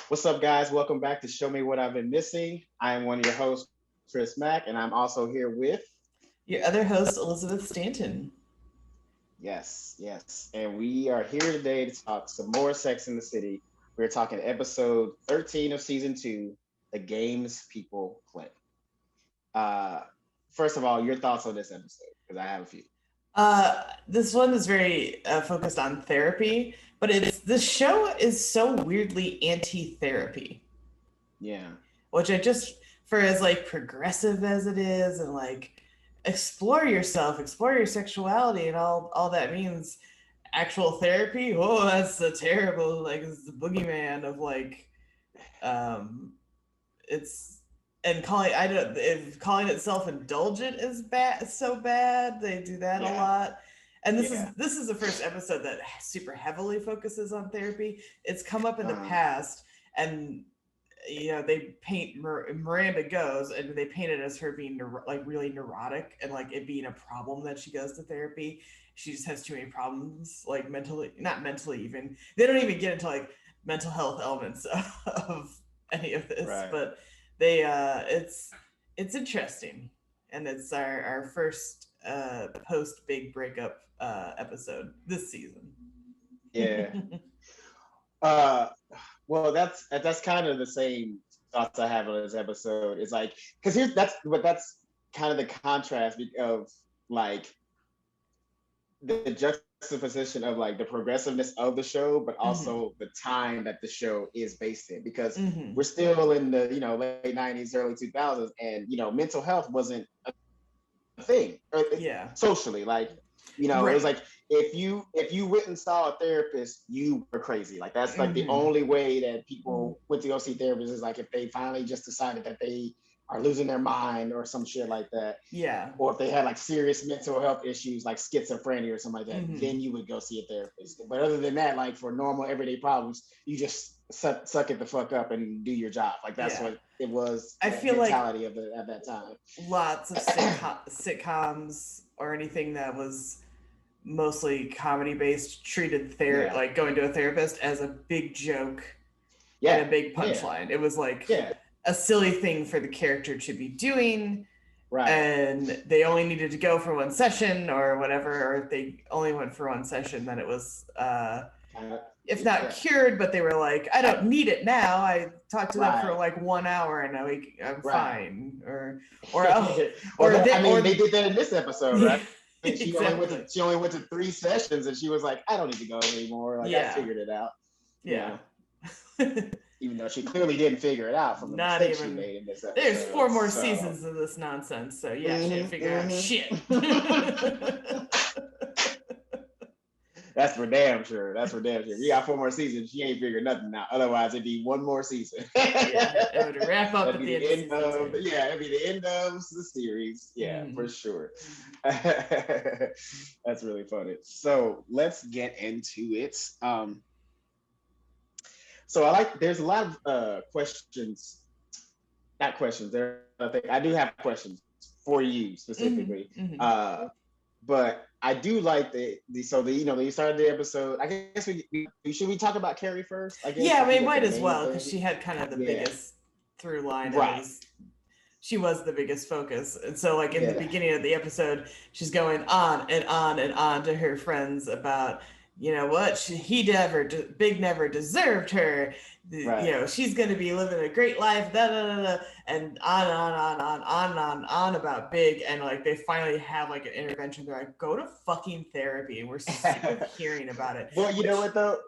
What's up, guys? Welcome back to Show Me What I've Been Missing. I am one of your hosts, Chris Mack, and I'm also here with, Your other host, Elizabeth Stanton. yes. And we are here today to talk some more Sex in the City. We're talking episode 13 of season two, The Games People Play. Uh, First of all, your thoughts on this episode, because I have a few. This one is very focused on therapy, but it's this show is so weirdly anti-therapy, Yeah. which I just for as like progressive as it is, and like explore yourself, explore your sexuality, and all that means. Actual therapy, oh, that's a terrible, like it's the boogeyman of like um it's and calling I don't if calling it self indulgent is bad, so bad. They do that a Yeah. lot. And this is Yeah. this is the first episode that super heavily focuses on therapy. It's come up in the Uh, past, and they paint Miranda goes, and they paint it as her being like really neurotic, and like it being a problem that she goes to therapy. She just has too many problems, like mentally, not mentally even. They don't even get into like mental health elements of any of this, right. but they it's interesting, and it's our first post big breakup episode this season. Yeah. Uh, well, that's kind of the same thoughts I have on this episode. It's like because that's kind of the contrast of like the juxtaposition of like the progressiveness of the show, but Mm-hmm. also the time that the show is based in. Because Mm-hmm. we're still in the late 90s, early 2000s, and mental health wasn't a thing Yeah. socially. Like it was Right. like if you went and saw a therapist, you were crazy. Like that's like the Mm-hmm. only way that people went to go see therapists is like if they finally just decided that they are losing their mind or some shit like that, Yeah. or if they had like serious mental health issues like schizophrenia or something like that, Mm-hmm. then you would go see a therapist. But other than that, like for normal everyday problems, you just suck it the fuck up and do your job. Like that's Yeah. what it was, I that feel like mentality of the at that time. lots of sitcoms or anything that was mostly comedy based treated Yeah, like going to a therapist as a big joke and a yeah, big yeah, punchline. It was like yeah. a silly thing for the character to be doing, Right. and they only needed to go for one session or whatever, or if they only went for one session, then it was Kind of. if not Yeah. cured, but they were like, I don't need it now. I talked to them for Right. like 1 hour and I'm Right. fine. Or oh, Well, or they, I mean, they did that in this episode, right? exactly. She only went to 3 sessions, and she was like, I don't need to go anymore. Like I Yeah, figured it out. You yeah. know, even though she clearly didn't figure it out from the Not mistakes she even. made in this There's four episode. more So. seasons of this nonsense, so yeah, she didn't Mhm, figure out mhm. shit. That's for damn sure. That's for damn sure. We got 4 more seasons. She ain't figured nothing out. Otherwise, it'd be one more season. Yeah, it would wrap up That'd at be the end the of end season of, two. yeah, it'd be the end of the series. Yeah, for Mm. sure. That's really funny. So let's get into it. So there's a lot of questions, not questions. I do have questions for you Mm-hmm. specifically. Mm-hmm. But I do like you started the episode. I guess should we talk about Carrie first? I guess Yeah, since we she's like might the as main well because thing. she had kind of the Yeah. biggest through line, and it Right. was she was the biggest focus. And so, like in the Yeah. beginning of the episode, she's going on and on and on to her friends about, what he never, Big never deserved her. Right. She's going to be living a great life, da, da, da, da, and on about Big. And like they finally have like an intervention. They're like, go to fucking therapy. And we're sick of hearing about it. Well, you know Which, what though?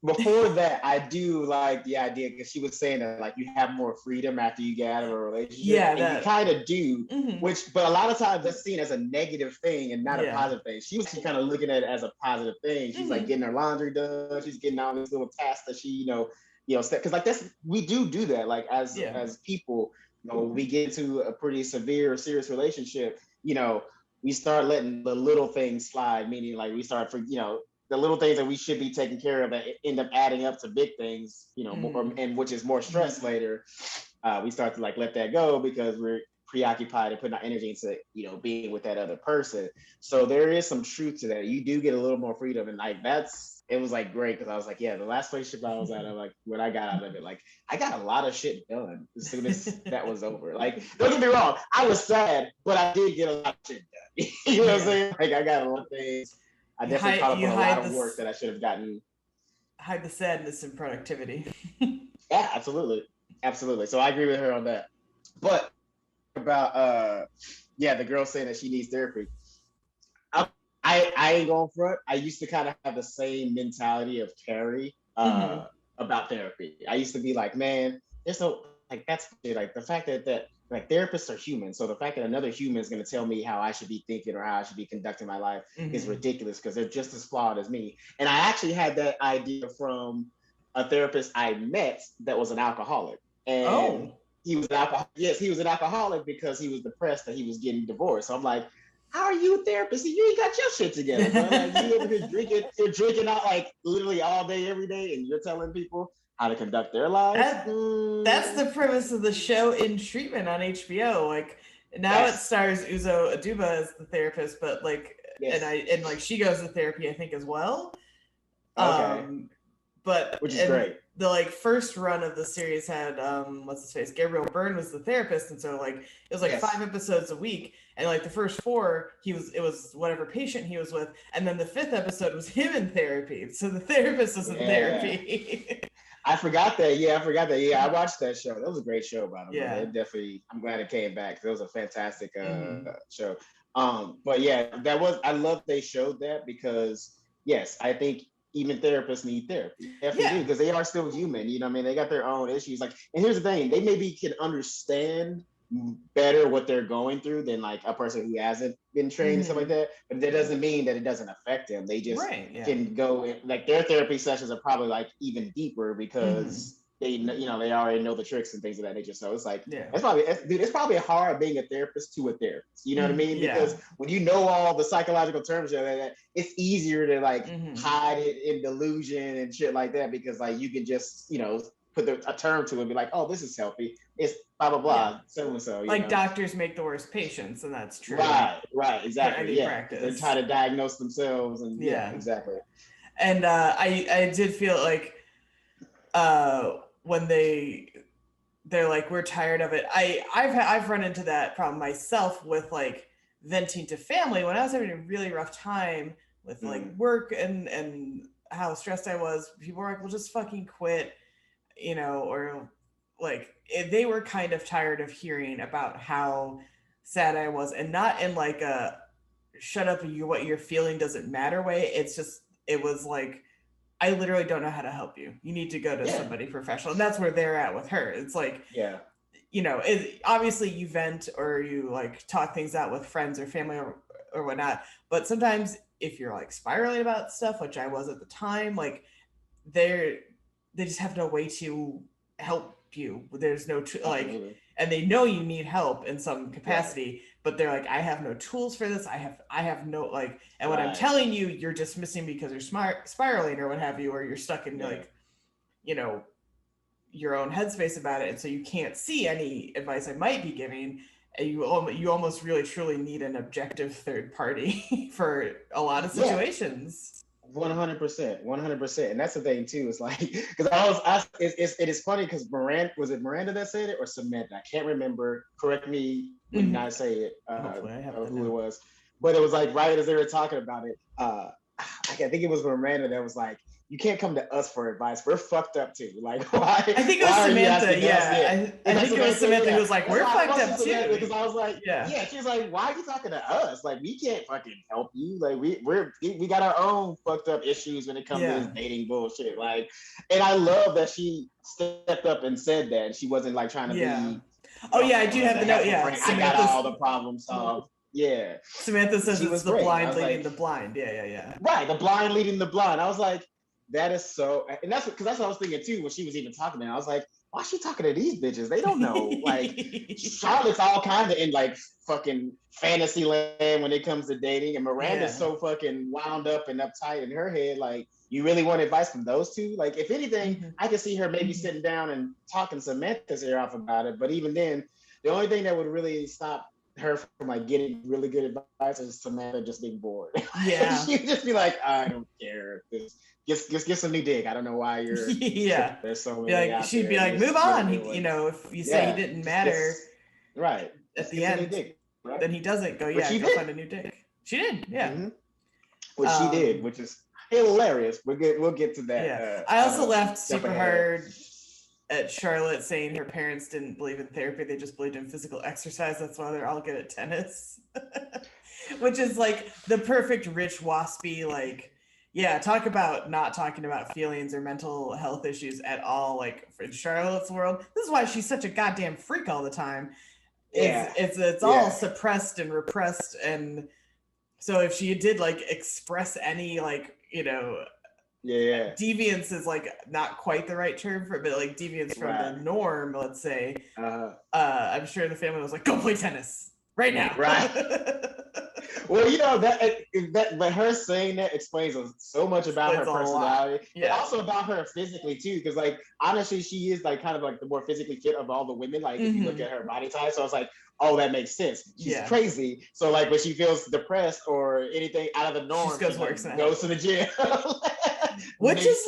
Before that, I do like the idea because she was saying that like you have more freedom after you get out of a relationship, yeah, and you that, kind of do. mm-hmm, But a lot of times that's seen as a negative thing and not a yeah, positive thing. She was kind of looking at it as a positive thing. She's like mm-hmm, getting her laundry done. She's getting all these little tasks that she, because like that's we do that. Like yeah, as people, we get into a pretty severe, serious relationship. We start letting the little things slide, meaning like we start the little things that we should be taking care of that end up adding up to big things, mm-hmm, and which is more stress later. We start to like let that go because we're preoccupied and putting our energy into being with that other person. So there is some truth to that. You do get a little more freedom, and like it was like great because I was like, yeah, the last relationship I was at, I'm like, when I got out of it, like I got a lot of shit done as soon as that was over. Like, don't get me wrong, I was sad, but I did get a lot of shit done. You know what I'm saying? Like, I got a lot of things. I definitely caught up on a lot of work that I should have gotten. Hide the sadness in productivity. Yeah, absolutely, absolutely. So I agree with her on that. But about yeah, the girl saying that she needs therapy. I ain't going front. I used to kind of have the same mentality of Carrie about therapy. I used to be like, man, there's no like that's like the fact that like therapists are human. So the fact that another human is going to tell me how I should be thinking or how I should be conducting my life is ridiculous because they're just as flawed as me. And I actually had that idea from a therapist I met that was an alcoholic. And he was an alcoholic. Yes, he was an alcoholic because he was depressed that he was getting divorced. So I'm like, how are you a therapist? You ain't got your shit together, bro. Like you over here drinking, you're drinking out like literally all day, every day, and you're telling people how to conduct their lives. That's the premise of the show In Treatment on HBO. Like now it stars Uzo Aduba as the therapist, but like and like she goes to therapy, I think, as well. Okay. But which is great. The like first run of the series had what's his face? Gabriel Byrne was the therapist, and so like it was like 5 episodes a week, and like the first 4 it was whatever patient he was with, and then the 5th episode was him in therapy. So the therapist was in therapy. I forgot that. Yeah, I forgot that. Yeah, I watched that show. That was a great show, by the way. It definitely. I'm glad it came back. It was a fantastic show. But yeah, I love they showed that because yes, I think even therapists need therapy. Definitely do because they are still human. You know what I mean? They got their own issues. Like, and here's the thing: they maybe can understand better what they're going through than like a person who hasn't been trained and stuff like that. But that doesn't mean that it doesn't affect them. They just can go in, like their therapy sessions are probably like even deeper because they they already know the tricks and things of that nature. So it's like it's probably hard being a therapist to a therapist. You know what I mean? Because when you know all the psychological terms, it's easier to like hide it in delusion and shit like that because like you can just put a term to it and be like, oh, this is healthy. It's blah blah blah, so and so. Like doctors make the worst patients, and that's true. Right, exactly. They try to diagnose themselves, and exactly. And I did feel like when they're like, we're tired of it. I've run into that problem myself with like venting to family when I was having a really rough time with like work and how stressed I was. People were like, well, just fucking quit, or like they were kind of tired of hearing about how sad I was, and not in like a shut up, what you're feeling doesn't matter way. It was like, I literally don't know how to help you. You need to go to somebody professional. And that's where they're at with her. It's like, obviously you vent or you like talk things out with friends or family or whatnot. But sometimes if you're like spiraling about stuff, which I was at the time, like they just have no way to help you. There's no and they know you need help in some capacity, but they're like, I have no tools for this. I have no like, and what I'm telling you, you're dismissing because you're spiraling or what have you, or you're stuck in like, your own headspace about it, and so you can't see any advice I might be giving. And you almost really truly need an objective third party for a lot of situations. 100%, and that's the thing too. It's like because it is funny because Miranda that said it or Samantha? I can't remember. Correct me when I say it. Who it was, but it was like right as they were talking about it. I think it was Miranda that was like, "You can't come to us for advice. We're fucked up too. Like why?" I think it was Samantha. Yeah, I think it was Samantha who was like, "We're fucked up too." Because I was like, yeah. She's like, "Why are you talking to us? Like we can't fucking help you. Like we got our own fucked up issues when it comes to this dating bullshit." Like, and I love that she stepped up and said that, and she wasn't like trying to be. Oh yeah, I do have the note. Yeah, I got all the problems solved. Yeah, Samantha says it was the blind leading the blind. Yeah. Right, the blind leading the blind. I was like, that is so, and that's what I was thinking too when she was even talking to me. I was like, why is she talking to these bitches? They don't know. Like Charlotte's all kind of in like fucking fantasy land when it comes to dating, and Miranda's so fucking wound up and uptight in her head. Like, you really want advice from those two? Like, if anything, I could see her maybe sitting down and talking Samantha's ear off about it. But even then, the only thing that would really stop her from like getting really good advice or Samantha just being bored. Yeah. She'd just be like, I don't care. Just get some new dick. I don't know why you're Yeah. there's so Be many like, out she'd be there. like, Just move get a on. new one. You know, if you say he Yeah, didn't just matter right. at Just the get some new end, dick, right? then he doesn't go, Which yeah, she go did. find a new dick. She did, yeah. Mm-hmm. Which she did, which is hilarious. We'll get to that. Yeah. I also laughed super ahead. hard at Charlotte saying her parents didn't believe in therapy, they just believed in physical exercise. That's why they're all good at tennis. Which is like the perfect rich waspy, like, yeah, talk about not talking about feelings or mental health issues at all. Like in Charlotte's world, this is why she's such a goddamn freak all the time. It's all suppressed and repressed, and so if she did like express any like, you know, deviance is like not quite the right term for it, but like deviance from the norm, let's say. I'm sure the family was like, go play tennis right now. Right. Well, you know but her saying that explains so much about her personality, but also about her physically too. Because like honestly, she is like kind of like the more physically fit of all the women. Like if you look at her body type, so I was like, oh, that makes sense. She's crazy. So like when she feels depressed or anything out of the norm, she goes to the gym, which is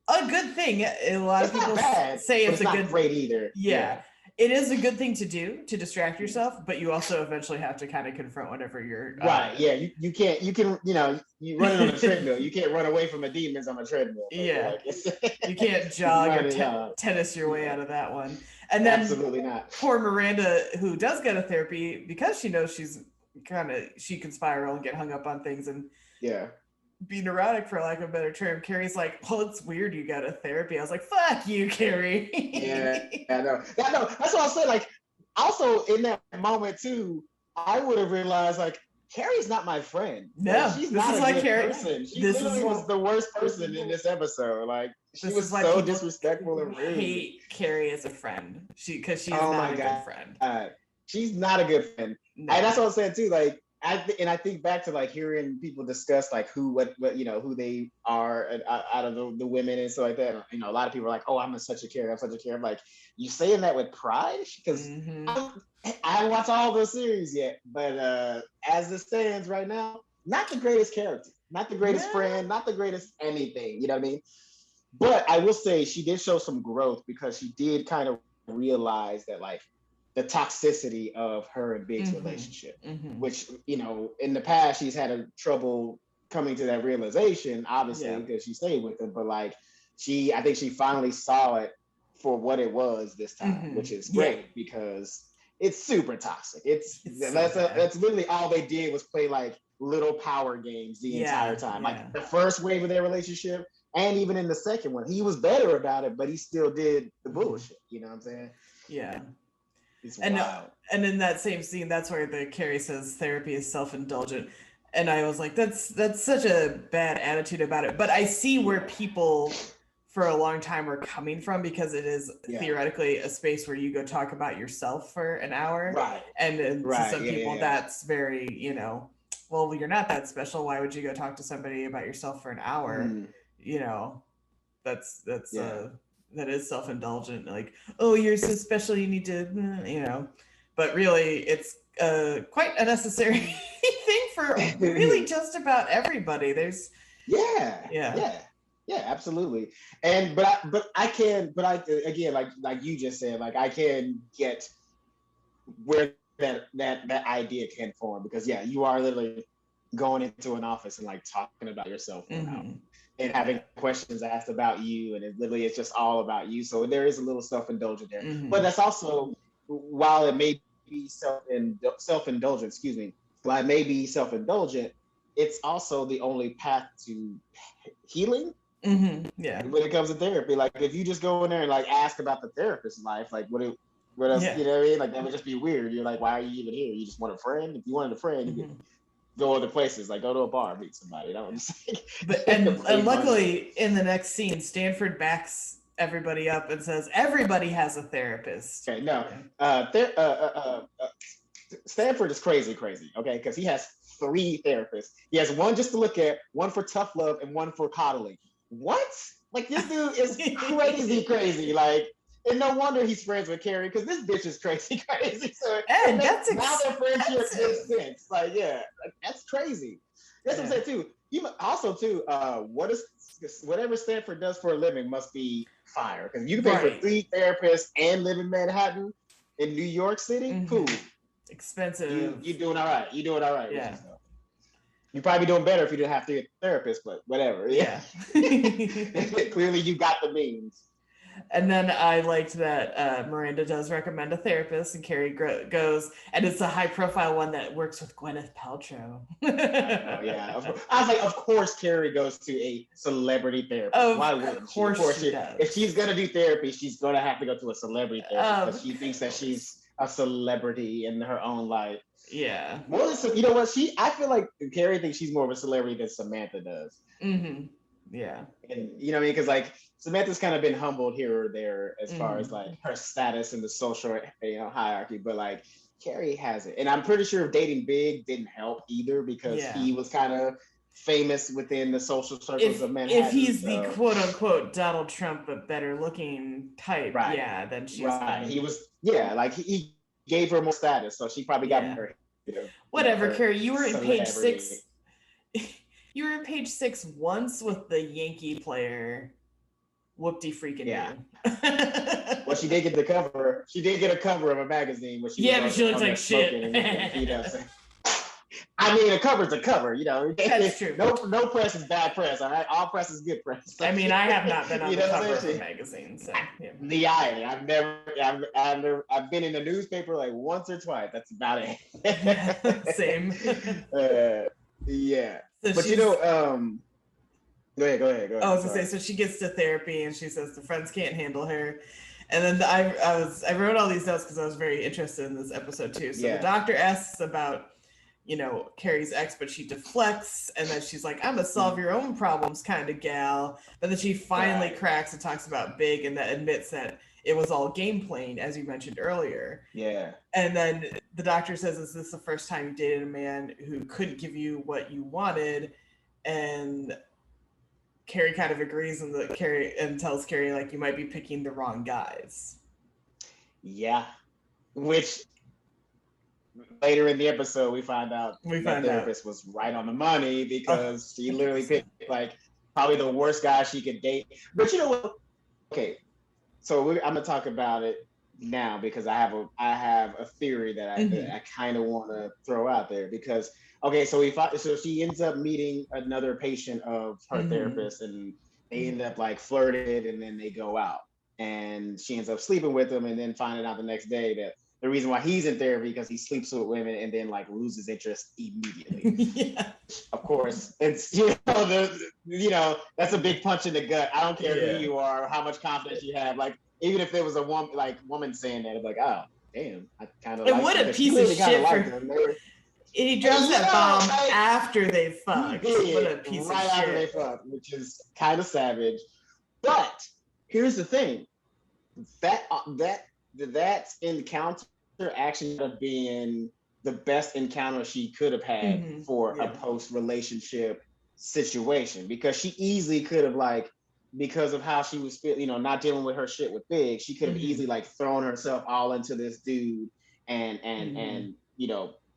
a good thing. A lot of people say it's a good great either. Yeah. It is a good thing to do to distract yourself, but you also eventually have to kind of confront whatever you're right. Yeah, you can't. You can, you know, you running on a treadmill. You can't run away from the demons on a treadmill. Yeah, you can't jog or tennis your way out of that one. And then absolutely not. Poor Miranda, who does go to therapy because she knows she can spiral and get hung up on things and be neurotic, for lack of a better term. Carrie's like, oh, it's weird you go to therapy. I was like, fuck you, Carrie. I know. That's what I said. Like, also in that moment too, I would have realized like Carrie's not my friend. No, like, she's not a good person. She literally was the worst person in this episode. Like, she was so disrespectful and rude. Hate Carrie as a friend. Because she's not a good friend. She's not a good friend. No. And that's what I was saying too. Like, I think back to like hearing people discuss like who they are out of the women and stuff like that. You know, a lot of people are like, oh, I'm such a Carrie. I'm like, you saying that with pride? Because I haven't watched all the series yet, but as it stands right now, not the greatest character, not the greatest friend, not the greatest anything. You know what I mean? But I will say she did show some growth because she did kind of realize that like the toxicity of her and Big's relationship, which, you know, in the past she's had trouble coming to that realization, obviously, because she stayed with him. But like I think she finally saw it for what it was this time, which is great because it's super toxic. That's literally all they did was play like little power games the entire time. Like the first wave of their relationship, and even in the second one, he was better about it, but he still did the bullshit. You know what I'm saying? Yeah. And in that same scene, that's where the Carrie says therapy is self-indulgent, and I was like, that's such a bad attitude about it. But I see where people for a long time were coming from, because it is theoretically a space where you go talk about yourself for an hour, and to some people that's very, you know, well, you're not that special. Why would you go talk to somebody about yourself for an hour? You know, that is self-indulgent, like, oh, you're so special, you need to, you know, but really it's quite a necessary thing for really just about everybody. There's absolutely. And but I again, like you just said, like I can get where that idea can form, because you are literally going into an office and like talking about yourself for an hour and having questions asked about you, and it's just all about you. So there is a little self-indulgent there, but that's also, while it may be self-indulgent, while it may be self-indulgent, it's also the only path to healing. When it comes to therapy, like if you just go in there and like ask about the therapist's life, like what else, you know what I mean? Like that would just be weird. You're like, why are you even here? You just want a friend? If you wanted a friend, you could go other places, like go to a bar, meet somebody. You know what I'm saying? But and luckily in the next scene, Stanford backs everybody up and says everybody has a therapist. Okay, no, Stanford is crazy, okay, because he has 3 therapists. He has one just to look at, one for tough love, and one for coddling. What? Like this dude is crazy. Like And no wonder he's friends with Carrie because this bitch is crazy. So And now their friendship makes sense. Like, yeah, like, that's crazy. That's what I'm saying too. Also too, whatever Stanford does for a living must be fire because you can pay for 3 therapists and live in Manhattan in New York City. Cool, expensive. You doing all right. You doing all right. Yeah. You're probably doing better if you didn't have to get a therapist, but whatever. Yeah. Clearly, you got the means. And then I liked that Miranda does recommend a therapist, and Carrie goes, and it's a high-profile one that works with Gwyneth Paltrow. Yeah, I was like, of course, Carrie goes to a celebrity therapist. Why wouldn't she? Of course, she does. If she's gonna do therapy, she's gonna have to go to a celebrity therapist because she thinks that she's a celebrity in her own life. Yeah. More than, you know what? I feel like Carrie thinks she's more of a celebrity than Samantha does. Yeah. And you know what I mean? Because like Samantha's kind of been humbled here or there as far as like her status in the social hierarchy, but like Carrie has it. And I'm pretty sure dating Big didn't help either because he was kind of famous within the social circles of Manhattan. If he's the quote unquote Donald Trump but better looking type, then she's he was like he gave her more status, so she probably got her. Whatever, Carrie, you were in page 6. You were in page 6 once with the Yankee player. Whoopty freaking Well, she did get the cover. She did get a cover of a magazine. But she looks like shit. I mean, a cover's a cover, That's true. No press is bad press, all right? All press is good press. I mean, I have not been on the cover of a magazine, so I've been in a newspaper like once or twice. That's about it. Same. Yeah. So but go ahead. I was gonna say, so she gets to therapy and she says the friends can't handle her. And then I wrote all these notes because I was very interested in this episode too. So the doctor asks about, Carrie's ex, but she deflects, and then she's like, I'm a solve your own problems kind of gal. But then she finally cracks and talks about Big, and that admits that it was all game playing, as you mentioned earlier. Yeah. And then the doctor says, is this the first time you dated a man who couldn't give you what you wanted? And Carrie kind of agrees and tells Carrie, like, you might be picking the wrong guys. Yeah. Which later in the episode, we find out the therapist was right on the money because she literally picked like probably the worst guy she could date. But you know what? Okay, so I'm gonna talk about it now because I have a theory that I kind of want to throw out there because so she ends up meeting another patient of her therapist and they end up like flirted and then they go out and she ends up sleeping with him and then finding out the next day that the reason why he's in therapy because he sleeps with women and then like loses interest immediately. Of course, it's that's a big punch in the gut. I don't care who you are, or how much confidence you have. Like even if there was a woman saying that, I'm like, oh damn, I kind of. And what a piece of shit for. He drops that bomb after they fucked. What a piece of shit. Right after they fucked, which is kind of savage. But here's the thing: that encounter actually ended up being the best encounter she could have had for a post-relationship situation because she easily could have like because of how she was not dealing with her shit with Big, she could have easily like thrown herself all into this dude and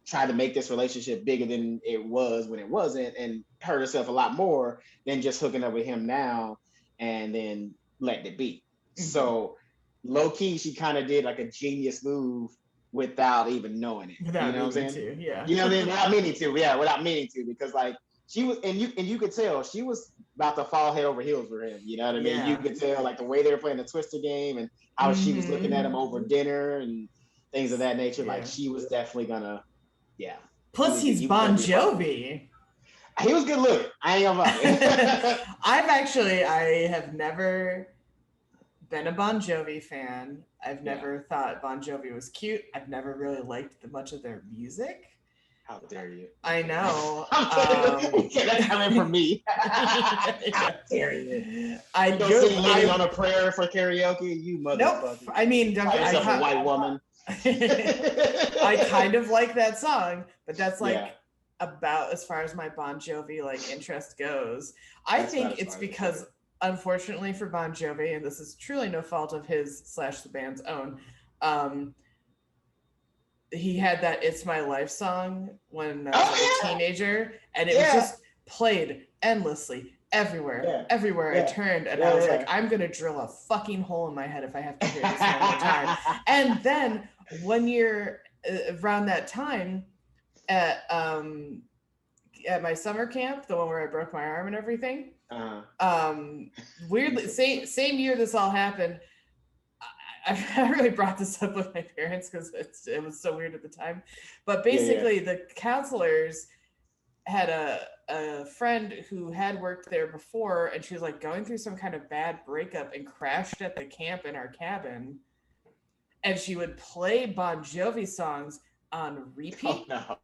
try to make this relationship bigger than it was when it wasn't and hurt herself a lot more than just hooking up with him now and then letting it be. So low key, she kind of did like a genius move without even knowing it. Without meaning to, yeah. You know what I mean? Without meaning to, because like she was, and you could tell she was about to fall head over heels for him. You know what I mean? You could tell like the way they were playing the Twister game and how she was looking at him over dinner and things of that nature. Like she was definitely gonna, Plus, he's Bon Jovi. He was good looking. I ain't gonna lie. I have never been a Bon Jovi fan. I've never thought Bon Jovi was cute. I've never really liked much of their music. How dare you? I know. That's coming from me. How dare you? I don't sing "Living on a Prayer" for karaoke. You motherfucker. Nope. I mean, a white woman. I kind of like that song, but that's like about as far as my Bon Jovi like interest goes. I think it's because unfortunately for Bon Jovi, and this is truly no fault of his / the band's own, um, he had that "It's My Life" song when I was like a teenager, and it was just played endlessly everywhere I turned, and I was like, I'm gonna drill a fucking hole in my head if I have to hear this one more time. And then 1 year around that time, at my summer camp, the one where I broke my arm and everything, weirdly, same year this all happened. I really brought this up with my parents because it was so weird at the time. But basically, the counselors had a friend who had worked there before, and she was like going through some kind of bad breakup and crashed at the camp in our cabin. And she would play Bon Jovi songs on repeat. Oh,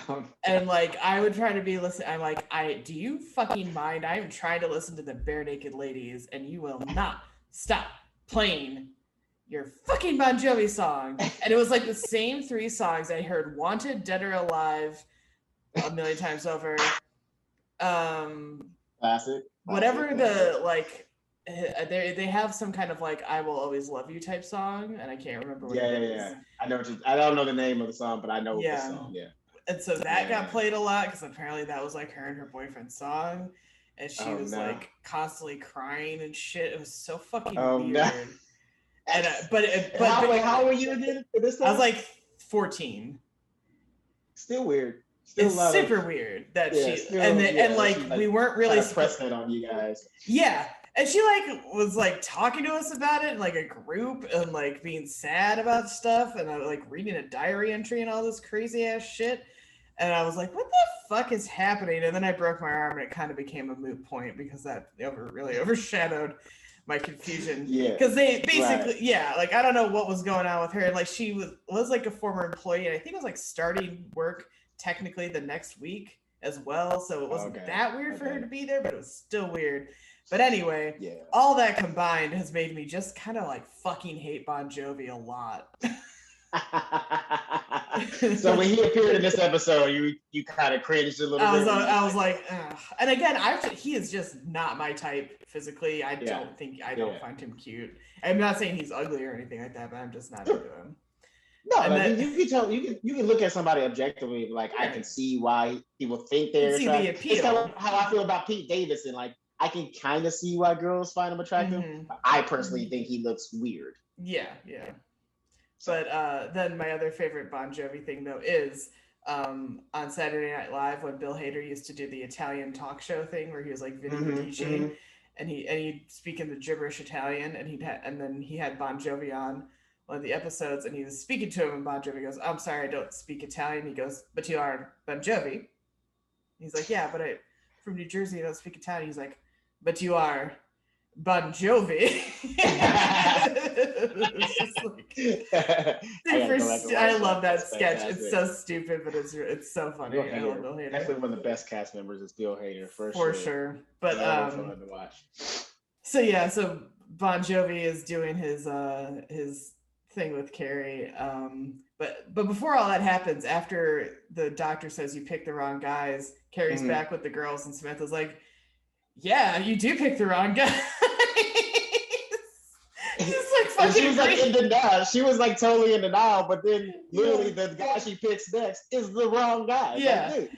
no. And like I would try to be listening. I'm like, do you fucking mind? I am trying to listen to the Bare Naked Ladies, and you will not stop playing your fucking Bon Jovi song. And it was like the same 3 songs. I heard Wanted, Dead or Alive a million times over. Classic. Whatever the like they have some kind of like I Will Always Love You type song, and I can't remember what it is. I know I don't know the name of the song, but I know the song. Yeah. And so that got played a lot because apparently that was like her and her boyfriend's song. And she was like constantly crying and shit. It was so fucking weird. No. And but how were you again for this time? I was like 14. Still weird. It's super weird that and like we weren't really pressing it on you guys. Yeah. And she like was like talking to us about it in like a group and like being sad about stuff and like reading a diary entry and all this crazy ass shit. And I was like, what the fuck is happening? And then I broke my arm and it kind of became a moot point because that really overshadowed my confusion. Yeah. Because they basically, like I don't know what was going on with her. Like she was like a former employee and I think it was like starting work technically the next week as well. So it wasn't that weird for her to be there, but it was still weird. But anyway, all that combined has made me just kind of like fucking hate Bon Jovi a lot. So when he appeared in this episode, you kind of cringed a little bit. I was like, ugh. And again, he is just not my type physically. I don't find him cute. I'm not saying he's ugly or anything like that, but I'm just not into him. No, like you can tell you can look at somebody objectively. Like I can see why people think they're attractive. The appeal. It's kind of how I feel about Pete Davidson. Like I can kind of see why girls find him attractive. But I personally think he looks weird. Yeah. But then my other favorite Bon Jovi thing though is on Saturday Night Live when Bill Hader used to do the Italian talk show thing where he was like Vinny Medici and he'd speak in the gibberish Italian and then he had Bon Jovi on one of the episodes and he was speaking to him and Bon Jovi goes, I'm sorry, I don't speak Italian. He goes, but you are Bon Jovi. He's like, yeah, but I'm from New Jersey, I don't speak Italian. He's like, but you are Bon Jovi. I love that sketch. It's so stupid, but it's so funny. I love Bill Hader. Definitely one of the best cast members is Bill Hader for sure. But fun to watch. So Bon Jovi is doing his thing with Carrie. But before all that happens, after the doctor says you picked the wrong guys, Carrie's back with the girls, and Samantha's like, yeah, you do pick the wrong guy. She was like in denial. She was like totally in denial, but then literally the guy she picks next is the wrong guy. Yeah. Like,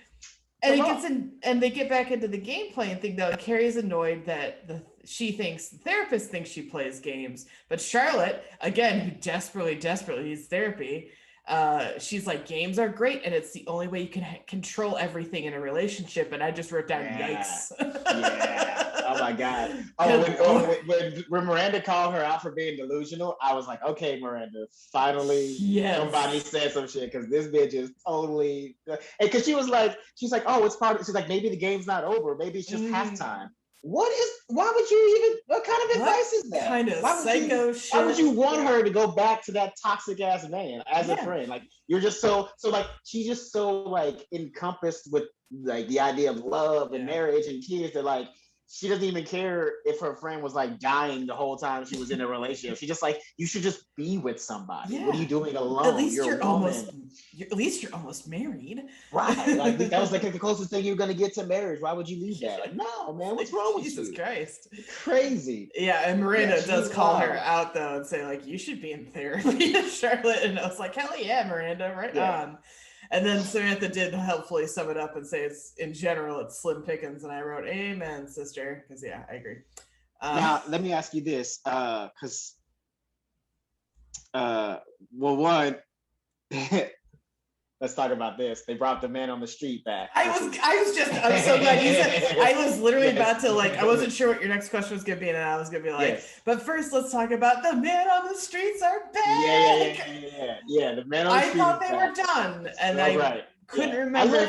and he gets in, and they get back into the game playing thing though. Carrie's annoyed that she thinks the therapist thinks she plays games, but Charlotte, again, who desperately needs therapy, she's like, games are great and it's the only way you can control everything in a relationship. And I just wrote down yikes. Oh my god. When Miranda called her out for being delusional, I was like, okay, Miranda, finally somebody said some shit because this bitch is totally. And because she's like, oh, it's part of. She's like, maybe the game's not over, maybe it's just halftime. Why would you even? What kind of advice is that? Kind of psycho shit. Why would you want her to go back to that toxic ass man as a friend? Like you're just so like she's just so like encompassed with like the idea of love and marriage and kids that like she doesn't even care if her friend was like dying the whole time she was in a relationship. She's just like, you should just be with somebody. Yeah. What are you doing alone? At least you're almost married. Right. Like that was like the closest thing you're gonna get to marriage. Why would you leave that? Like, no, man, what's wrong with you? Jesus Christ. Crazy. Yeah, and Miranda does call her out though and say, like, you should be in therapy, Charlotte. And I was like, hell yeah, Miranda, right on. And then Samantha did helpfully sum it up and say it's in general it's slim pickings, and I wrote amen, sister, because yeah, I agree. Now let me ask you this, because well, one, let's talk about this. They brought the man on the street back. I'm so glad you said. I was literally about to I wasn't sure what your next question was gonna be, and I was gonna be like, but first let's talk about the man on the streets are back. Yeah. The man on the streets. I thought they were done, and I couldn't remember.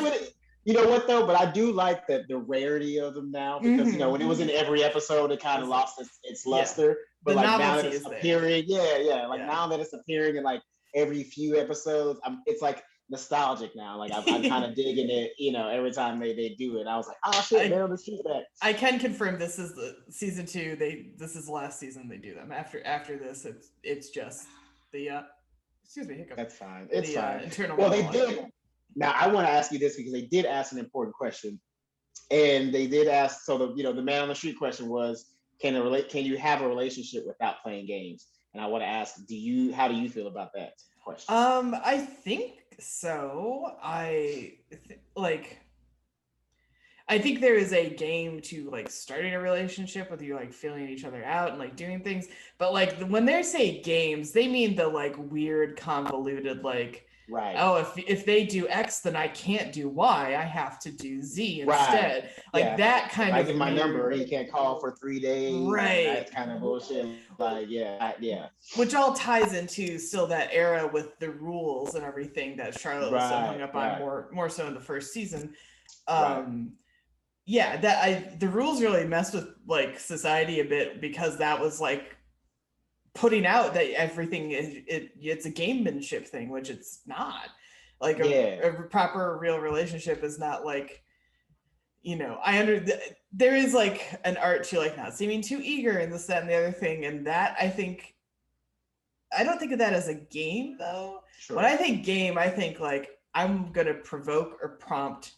You know what though? But I do like the rarity of them now, because you know when it was in every episode, it kind of lost its luster. But like now that it's appearing, now that it's appearing in like every few episodes, it's like nostalgic now. Like I'm kind of digging it, you know, every time they do it. I was like, oh shit, man on the street back. I can confirm this is the season 2. This is the last season they do them. After this, it's just the excuse me, hiccup. That's fine. It's fine. Internal. Well, they did. Now I want to ask you this because they did ask an important question, and they did ask. So the man on the street question was, can you have a relationship without playing games? And I want to ask, how do you feel about that question? I think so. I think there is a game to like starting a relationship with you, like feeling each other out and like doing things. But like when they say games, they mean the like weird, convoluted, like, right. Oh, if they do X, then I can't do Y. I have to do Z instead. Right. Like that kind of. I give my number. He can't call for 3 days. Right. That kind of bullshit. Like yeah. Which all ties into still that era with the rules and everything that Charlotte was so hung up on more so in the first season. Yeah, the rules really messed with like society a bit, because that was like putting out that everything it's a gamemanship thing, which it's not. Like a proper real relationship is not like, you know, there is like an art to like not seeming too eager and this, that, and the other thing. And that I don't think of that as a game though. Sure. When I think game, I think like I'm gonna provoke or prompt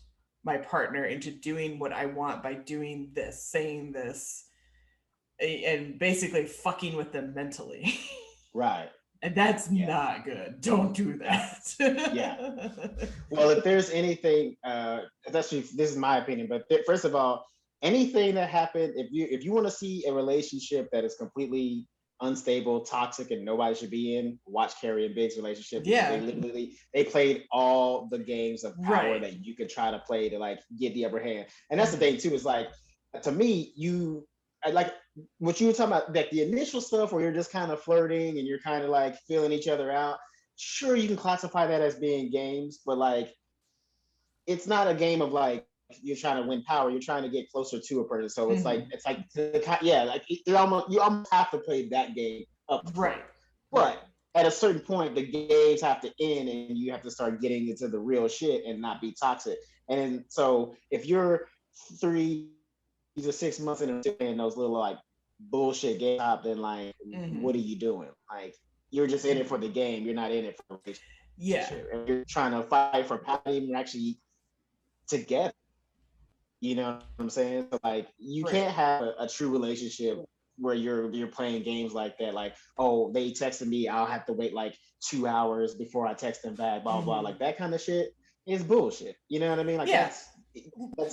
my partner into doing what I want by doing this, saying this, and basically fucking with them mentally. Right. And that's not good. Don't do that. Yeah. Well, if there's anything, this is my opinion, but first of all, anything that happened, if you want to see a relationship that is completely unstable, toxic, and nobody should be in, watch Carrie and Big's relationship. Yeah. They played all the games of power that you could try to play to like get the upper hand. And that's the thing too, is like, to me, I like what you were talking about, like the initial stuff where you're just kind of flirting and you're kind of like feeling each other out. Sure, you can classify that as being games, but like, it's not a game of like, you're trying to win power. You're trying to get closer to a person. So it's like you almost have to play that game up front. Right. But at a certain point, the games have to end, and you have to start getting into the real shit and not be toxic. And so if you're 3 to 6 months in those little like bullshit games, then like, what are you doing? Like, you're just in it for the game. You're not in it for the relationship. Yeah. And you're trying to fight for power, even actually together. You know what I'm saying? So like, you can't have a true relationship where you're playing games like that. Like, oh, they texted me, I'll have to wait like 2 hours before I text them back, blah, blah. Like that kind of shit is bullshit. You know what I mean? Like that's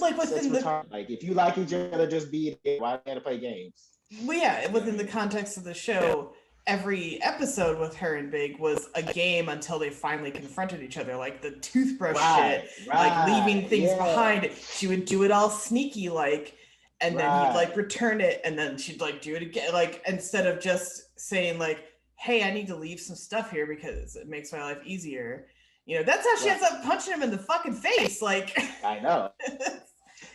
like within like if you like each other, just be it. Why do you have to play games? Well, yeah, within the context of the show, every episode with her and Big was a game until they finally confronted each other. Like the toothbrush shit, like leaving things behind. She would do it all sneaky, like, and then he'd like return it, and then she'd like do it again. Like, instead of just saying like, hey, I need to leave some stuff here because it makes my life easier. You know, that's how she ends up punching him in the fucking face. Like, I know.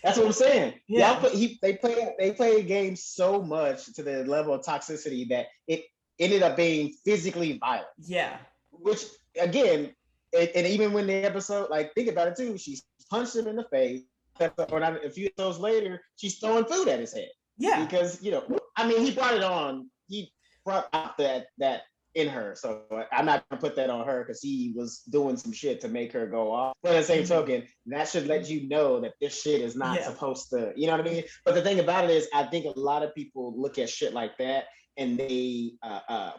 That's what I'm saying. Yeah, they play a game so much to the level of toxicity that it ended up being physically violent. Yeah. Which again, and even when the episode, like, think about it too, she punched him in the face, a few episodes later, she's throwing food at his head. Yeah. Because, I mean, he brought it on. He brought out that in her. So I'm not gonna put that on her because he was doing some shit to make her go off. But at the same token, that should let you know that this shit is not supposed to, you know what I mean? But the thing about it is, I think a lot of people look at shit like that and they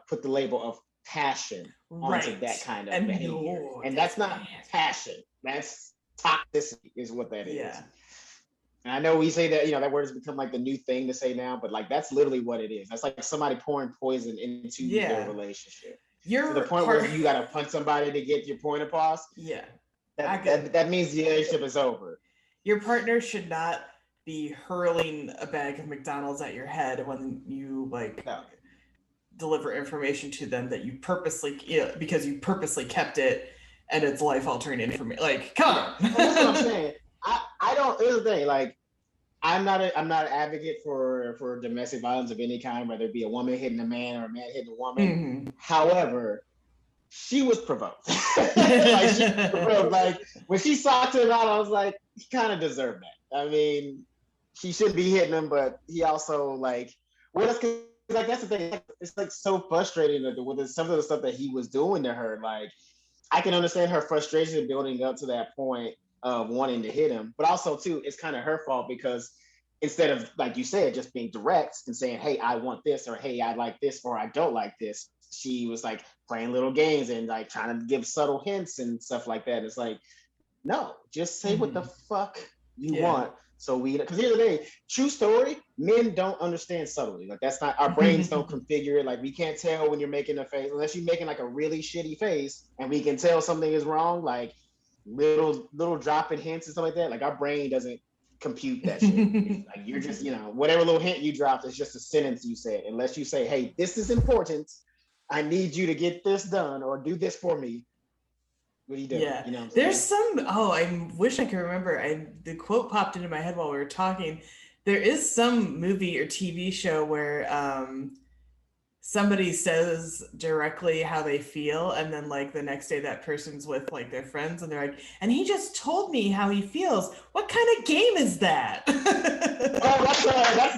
put the label of passion onto that kind of behavior. And that's not passion. That's toxicity is what that is. And I know we say that, that word has become like the new thing to say now, but like that's literally what it is. That's like somebody pouring poison into their relationship. To the point where you gotta punch somebody to get your point across. Yeah. That means the relationship is over. Your partner should not be hurling a bag of McDonald's at your head when you deliver information to them that you purposely, because you purposely kept it and it's life altering information. Like, come on. That's what I'm saying. I don't. Here's the thing. Like, I'm not an advocate for domestic violence of any kind, whether it be a woman hitting a man or a man hitting a woman. Mm-hmm. However, she was provoked. Like when she socked him out, I was like, he kind of deserved that. I mean, she should be hitting him, but he also that's the thing. It's like so frustrating with some of the stuff that he was doing to her. Like, I can understand her frustration building up to that point of wanting to hit him, but also too, it's kind of her fault because instead of, like you said, just being direct and saying, hey, I want this, or hey, I like this, or I don't like this, she was like playing little games and like trying to give subtle hints and stuff like that. It's like, no, just say what the fuck you want. So because here's the thing, true story, men don't understand subtlety. Like that's not, our brains don't configure it. Like we can't tell when you're making a face, unless you're making like a really shitty face and we can tell something is wrong, like little dropping hints and stuff like that. Like our brain doesn't compute that shit. Like you're just, whatever little hint you dropped is just a sentence you said, unless you say, hey, this is important. I need you to get this done or do this for me. What are you doing? Yeah. There's I wish I could remember. The quote popped into my head while we were talking. There is some movie or TV show where somebody says directly how they feel, and then like the next day that person's with like their friends and they're like, and he just told me how he feels. What kind of game is that? That's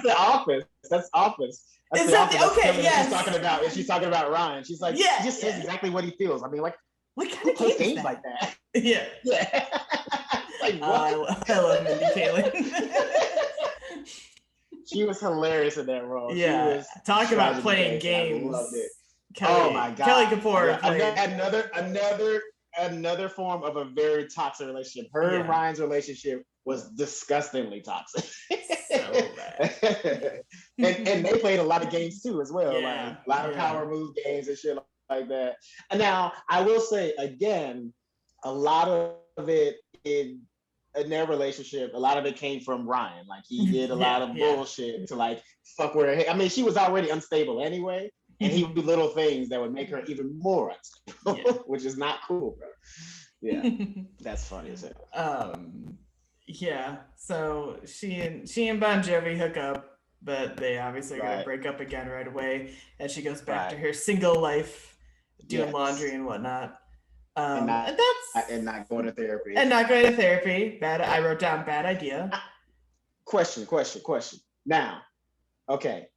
The Office. That's Office. Is that okay? Yes. She's talking about Ryan. She's like, he just says exactly what he feels. I mean, like, what kind of game is that? Like that? Yeah. Like, what? I love Mindy Kaling. She was hilarious in that role. Yeah, talk about playing games. I loved it. Oh my god, Kelly Kapoor. Another form of a very toxic relationship. Her and Ryan's relationship was disgustingly toxic. So bad. and they played a lot of games too, as well. Yeah. Like a lot of power move games and shit like that. And now I will say again, a lot of it in their relationship, a lot of it came from Ryan. Like he did a lot of bullshit to like fuck with her. I mean, she was already unstable anyway, and he would do little things that would make her even more unstable, which is not cool, bro. Yeah, that's funny as hell. Yeah. So she and Bon Jovi hook up, but they obviously are gonna break up again right away, and she goes back to her single life, doing laundry and whatnot. And not going to therapy. Bad. I wrote down bad idea. Question. Now, okay,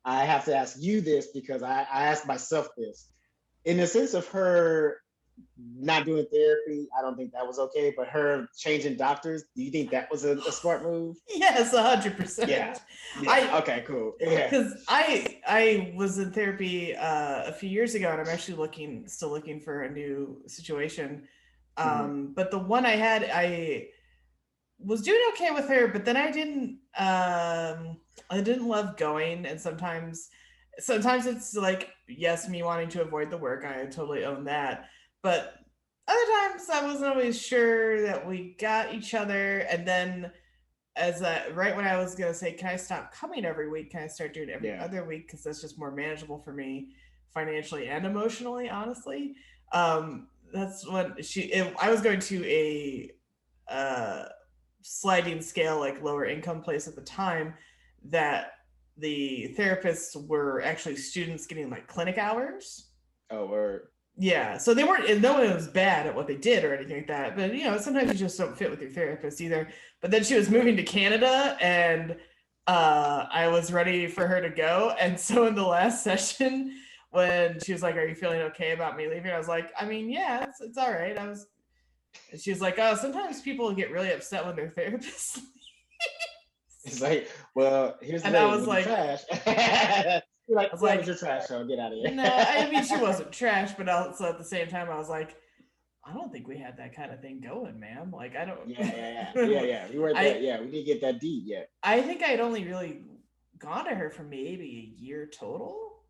I have to ask you this because I asked myself this. In the sense of her not doing therapy, I don't think that was okay. But her changing doctors, do you think that was a smart move? Yes, 100%. Yeah. Okay, cool. Yeah. Because I was in therapy a few years ago, and I'm actually still looking for a new situation. But the one I had, I was doing okay with her, but then I didn't love going, and sometimes it's like, yes, me wanting to avoid the work. I totally own that. But other times I wasn't always sure that we got each other. And then right when I was going to say, can I stop coming every week? Can I start doing it every other week? Because that's just more manageable for me financially and emotionally, honestly. That's when I was going to a sliding scale, like lower income place at the time, that the therapists were actually students getting like clinic hours. Oh, word. Yeah, so they weren't, and no one was bad at what they did or anything like that. But sometimes you just don't fit with your therapist either. But then she was moving to Canada, and I was ready for her to go. And so in the last session, when she was like, "Are you feeling okay about me leaving?" I was like, "I mean, yeah, it's all right." And she was like, "Oh, sometimes people get really upset when their therapist." It's like, well, here's the And I thing: was when you like, trash, you're like, I was yeah, but like, you're trash, so get out of here. no, I mean, she wasn't trash, but also at the same time, I was like, I don't think we had that kind of thing going, man. Like, I Yeah. We weren't that. I Yeah, we didn't get that deep yet. I think I'd only really gone to her for maybe a year total.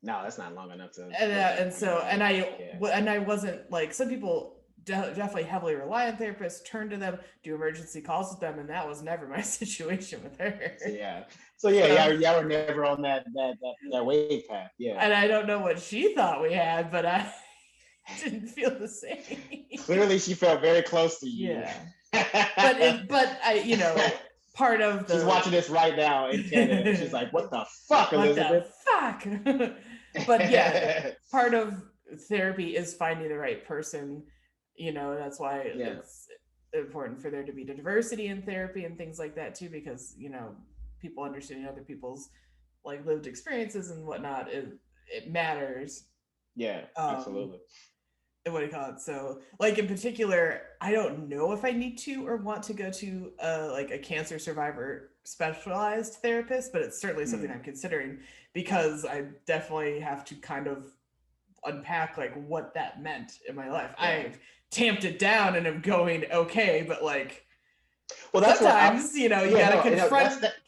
No, that's not long enough to And go back and on so that. Yeah. and I wasn't like, some people definitely heavily rely on therapists, turn to them, do emergency calls with them, and that was never my situation with her. So yeah. So yeah, So, y'all were never on that wave path. Yeah. and I don't know what she thought we had, but I didn't feel the same. Clearly, she felt very close to you. Yeah. But I part of the She's watching this right now in Canada. She's like, "What the fuck, Elizabeth?" What the fuck? But yeah, part of therapy is finding the right person. That's why it's important for there to be diversity in therapy and things like that too, because people understanding other people's like lived experiences and whatnot, it matters. Yeah, absolutely. What do you call it? So, like in particular, I don't know if I need to or want to go to like a cancer survivor specialized therapist, but it's certainly something I'm considering, because I definitely have to kind of unpack like what that meant in my life. Yeah. I've tamped it down and I'm going okay, but like, well, that's sometimes you gotta confront. But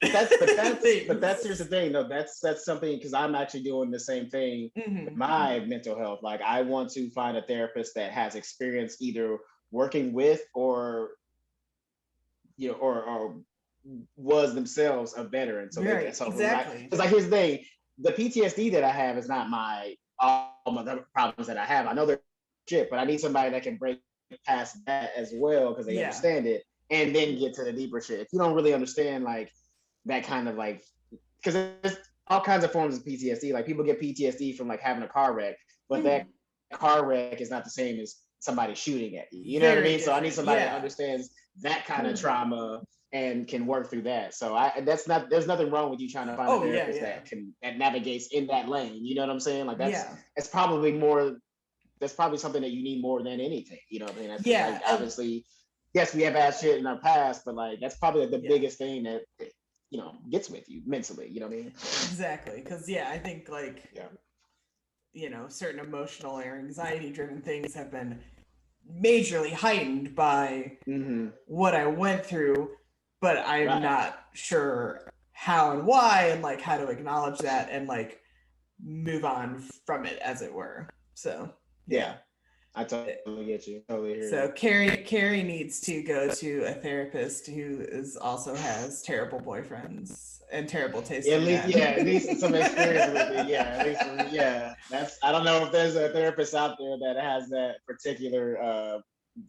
that's here's the thing. No, that's something, because I'm actually doing the same thing with my mental health. Like, I want to find a therapist that has experience either working with or or was themselves a veteran. So right, so exactly. Because like, here's the thing: the PTSD that I have is not all my other problems that I have. I know they're shit, but I need somebody that can break past that as well, because they understand it, and then get to the deeper shit. If you don't really understand like that kind of like, because there's all kinds of forms of PTSD. Like, people get PTSD from like having a car wreck, but that car wreck is not the same as somebody shooting at you. You know what I mean? So I need somebody that understands that kind of trauma and can work through that. So there's nothing wrong with you trying to find a therapist that navigates in that lane. You know what I'm saying? Like, it's probably more. That's probably something that you need more than anything. You know what I mean? That's, like, obviously, yes, we have bad shit in our past, but like, that's probably like the biggest thing that gets with you mentally. You know what I mean? Exactly, because I think like certain emotional or anxiety-driven things have been majorly heightened by what I went through, but I'm not sure how and why, and like how to acknowledge that and like move on from it, as it were. So yeah. I totally get you. Totally hear so you. Carrie needs to go to a therapist who also has terrible boyfriends and terrible taste. At least some experience with it. Yeah, I don't know if there's a therapist out there that has that particular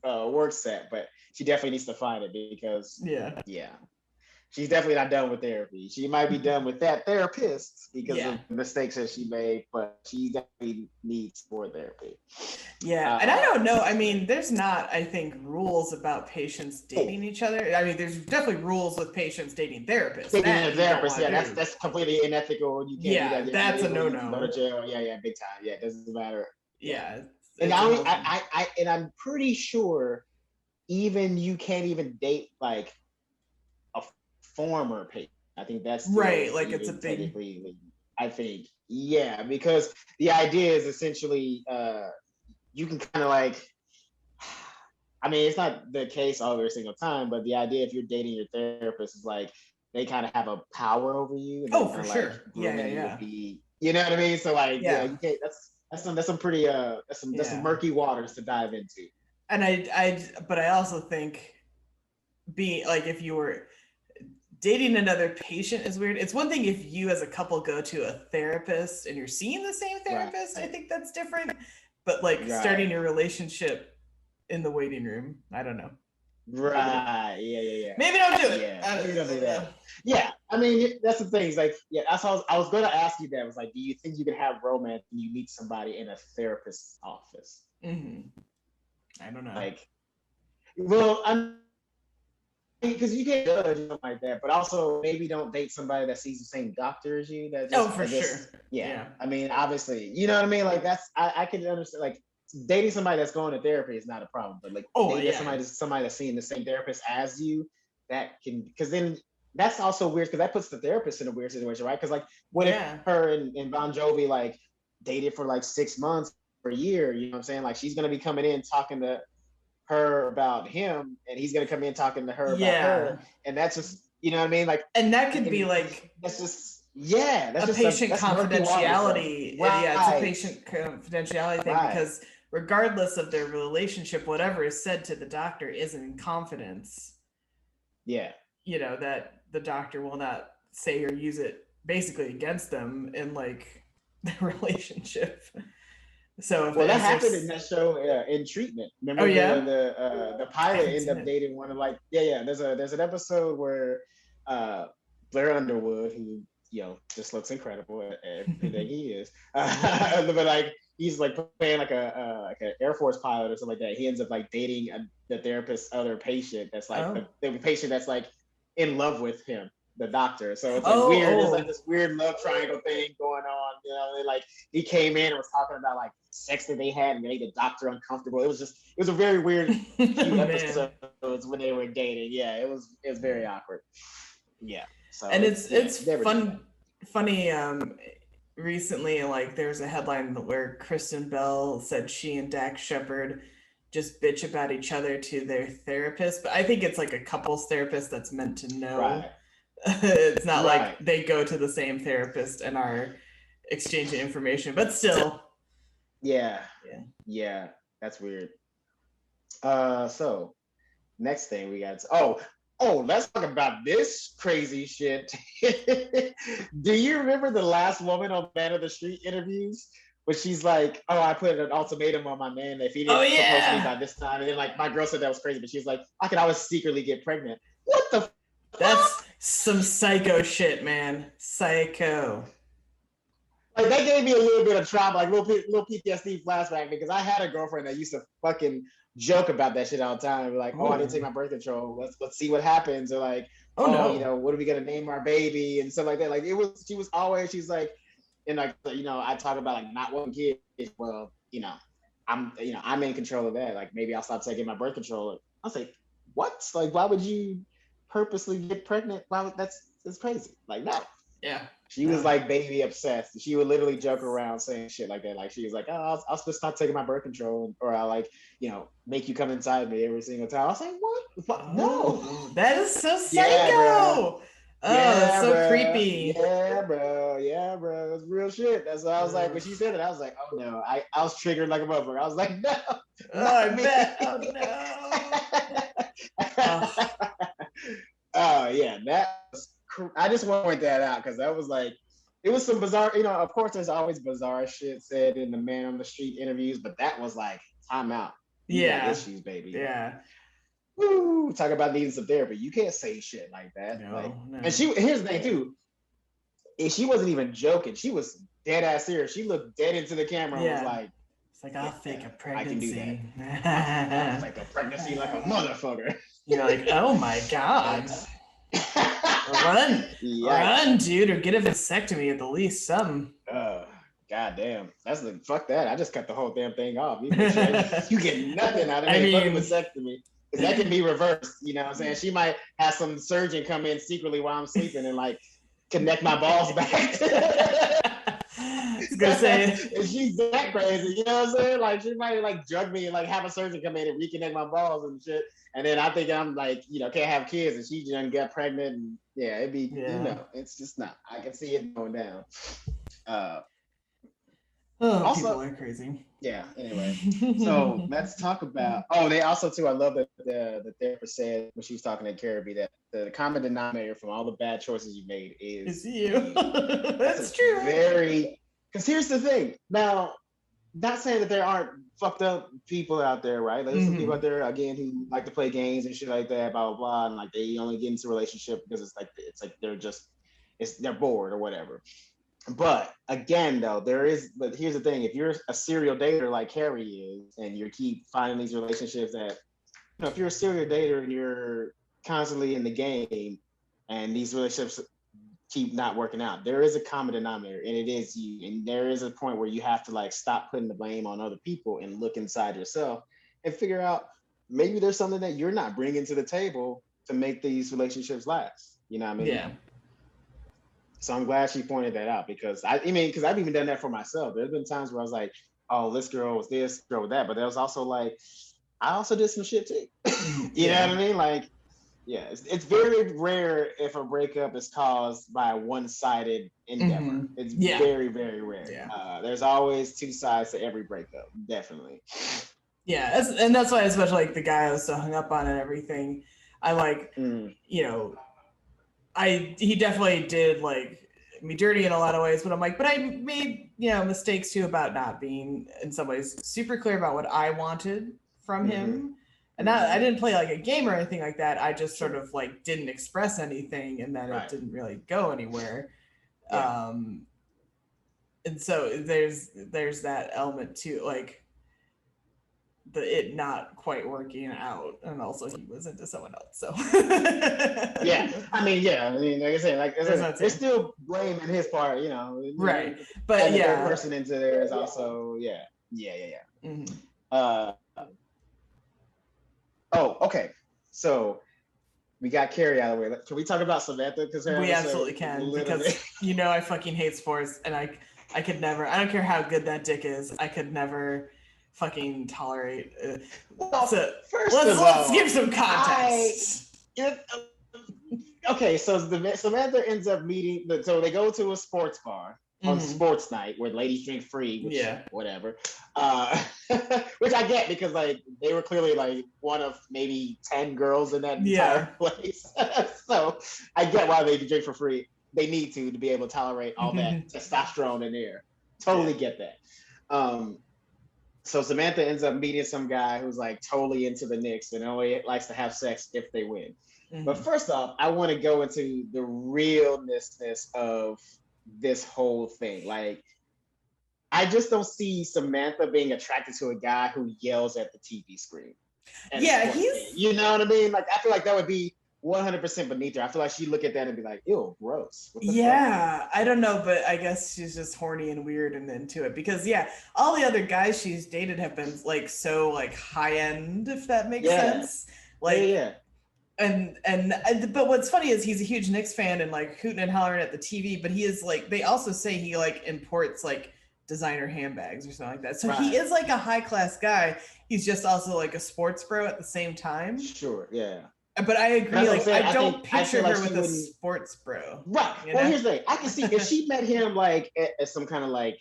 work set, but she definitely needs to find it, because she's definitely not done with therapy. She might be done with that therapist because of the mistakes that she made, but she definitely needs more therapy. Yeah, and I don't know. I mean, there's not, I think, rules about patients dating each other. I mean, there's definitely rules with patients dating therapists. Dating a therapist, that's completely unethical. You can't do that. That's a no-no. Go to jail. Yeah, big time. Yeah, it doesn't matter. Yeah. And I'm pretty sure even you can't even date like a former patient. I think that's right. Like, it's a big. I think, because the idea is essentially you can kind of like, I mean, it's not the case every single time, but the idea, if you're dating your therapist, is like they kind of have a power over you. And for sure. Yeah. You know what I mean? So like, you can't. That's some pretty that's some murky waters to dive into. And I also think, being like, if you were dating another patient is weird. It's one thing if you as a couple go to a therapist and you're seeing the same therapist. Right. I think that's different. But like starting your relationship in the waiting room, I don't know. Right. Yeah. Maybe don't do it. Yeah. Maybe don't do that. Yeah. I mean, that's the thing. It's like, yeah, that's how I was going to ask you that. It was like, do you think you can have romance when you meet somebody in a therapist's office? Mm-hmm. I don't know. Like, well, I because you can't judge something like that, but also maybe don't date somebody that sees the same doctor as you. That just, for sure. Yeah. I mean, obviously, you know what I mean. Like I can understand. Like dating somebody that's going to therapy is not a problem, but like dating somebody that's seeing the same therapist as you, that can, because then that's also weird because that puts the therapist in a weird situation, right? Because like, what if her and Bon Jovi like dated for like 6 months or a year? You know what I'm saying? Like she's gonna be coming in talking to her about him and he's gonna come in talking to her about her, and that's just, you know what I mean, like, and that could be like, that's just, yeah, that's a just patient that's confidentiality, right. Yeah, it's a patient confidentiality thing, because regardless of their relationship, whatever is said to the doctor isn't in confidence, you know, that the doctor will not say or use it basically against them in like their relationship. So if that happened in that show, In Treatment. Remember the pilot ended up dating one of like, there's an episode where Blair Underwood, who, you know, just looks incredible at everything he is, but like he's like playing like an Air Force pilot or something like that. He ends up like dating the therapist's other patient that's like the patient that's like in love with him, the doctor. So it's like weird. There's like this weird love triangle thing going on. You know, and like he came in and was talking about like sex that they had and made the doctor uncomfortable. It was a very weird few episodes when they were dating. Yeah, it was very awkward. Yeah. So and it's funny. Recently, like there's a headline where Kristen Bell said she and Dax Shepard just bitch about each other to their therapist, but I think it's like a couples therapist that's meant to know. Right. It's not like they go to the same therapist and are exchanging information, but still. Yeah, that's weird. So next thing we got, let's talk about this crazy shit. Do you remember the last woman on Man of the Street interviews? But she's like, I put an ultimatum on my man if he didn't propose to me by this time. And then like my girl said that was crazy, but she's like, I could always secretly get pregnant. What the That's some psycho shit, man. Psycho. Like that gave me a little bit of trauma, like little PTSD flashback, because I had a girlfriend that used to fucking joke about that shit all the time. Like, I didn't take my birth control. Let's see what happens. Or like, no, you know, what are we gonna name our baby and stuff like that. Like she's like, and like, you know, I talk about like not wanting kids. Well, you know, I'm in control of that. Like maybe I'll stop taking my birth control. I was like, what? Like, why would you purposely get pregnant? That's crazy. Like, no. Yeah. She was like baby obsessed. She would literally joke around saying shit like that. Like she was like, I'll just stop taking my birth control, or I'll like, you know, make you come inside me every single time. I was like, what? No. That is so psycho. That's so creepy. Yeah, bro. It was real shit. That's what I was like. When she said it, I was like, oh no. I was triggered like a motherfucker. I was like, no. I bet. Oh no. Yeah, that was. I just want to point that out because that was like, it was some bizarre, you know, of course there's always bizarre shit said in the Man on the Street interviews, but that was like, time out. You got issues, baby. Yeah. Woo, talk about needing some therapy. You can't say shit like that. No. And here's the thing too, she wasn't even joking. She was dead ass serious. She looked dead into the camera and was like, it's like, I'll fake a pregnancy. I can do that. I'll fake a pregnancy like a motherfucker. You're like, oh my God. Run, dude, or get a vasectomy at the least. Something. God damn. Fuck that. I just cut the whole damn thing off. You get nothing out of me. Fuck a vasectomy. That can be reversed. You know what I'm saying? She might have some surgeon come in secretly while I'm sleeping and like connect my balls back. I was gonna say, if she's that crazy, you know what I'm saying? Like she might like drug me and like have a surgeon come in and reconnect my balls and shit. And then I think I'm like, you know, can't have kids, and she done get pregnant, and it'd be, you know, it's just not. I can see it going down. Also, people are crazy. Yeah. Anyway, so let's talk about. They also too. I love that the therapist said when she was talking to Caribbean that the common denominator from all the bad choices you made is you. That's true. Because here's the thing. Now, not saying that there aren't fucked up people out there, right? Like, there's some people out there again who like to play games and shit like that, blah blah blah, and like they only get into a relationship because it's like they're just they're bored or whatever. But again, though, but here's the thing: if you're a serial dater like Carrie is, and you keep finding these relationships that, if you're a serial dater and you're constantly in the game, and these relationships keep not working out, there is a common denominator, and it is you. And there is a point where you have to like stop putting the blame on other people and look inside yourself and figure out maybe there's something that you're not bringing to the table to make these relationships last. You know what I mean? Yeah. So I'm glad she pointed that out, because because I've even done that for myself. There's been times where I was like, oh, this girl was this, girl was that, but there was also like, I also did some shit too. You know what I mean? Like, yeah, it's very rare if a breakup is caused by a one-sided endeavor. It's very, very rare. Yeah. There's always two sides to every breakup, definitely. Yeah, and that's why, especially like the guy I was so hung up on and everything, I like, he definitely did like me dirty in a lot of ways, but I'm like, but I made, mistakes too about not being in some ways super clear about what I wanted from him. And I didn't play like a game or anything like that. I just sort of like didn't express anything, and then it didn't really go anywhere. Yeah. And so there's that element too, like it not quite working out, and also he was into someone else. So like I said, there's still blame in his part, right? But the third person into there is also Oh, okay. So we got Carrie out of the way. Can we talk about Samantha? Because we absolutely can. Because I fucking hate sports, and I could never. I don't care how good that dick is. I could never fucking tolerate. Let's give some context. Okay, so Samantha ends up meeting. So they go to a sports bar on sports night where ladies drink free, which, whatever. Which I get, because like they were clearly like one of maybe 10 girls in that entire place. So I get why they drink for free. They need to be able to tolerate all that testosterone in there. Totally get that. So Samantha ends up meeting some guy who's like totally into the Knicks and only likes to have sex if they win. But first off, I want to go into the realness of this whole thing. Like, I just don't see Samantha being attracted to a guy who yells at the TV screen. You know what I mean? Like, I feel like that would be 100% beneath her. I feel like she'd look at that and be like, ew, gross. Fuck? I don't know, but I guess she's just horny and weird and into it, because all the other guys she's dated have been like so like high end, if that makes sense. Like but what's funny is he's a huge Knicks fan and like hooting and hollering at the TV, but he is like, they also say he like imports like designer handbags or something like that. So he is like a high class guy. He's just also like a sports bro at the same time. Sure, yeah. But I agree, like I don't picture her with a sports bro. Right. Well, here's the thing. I can see if she met him like at some kind of like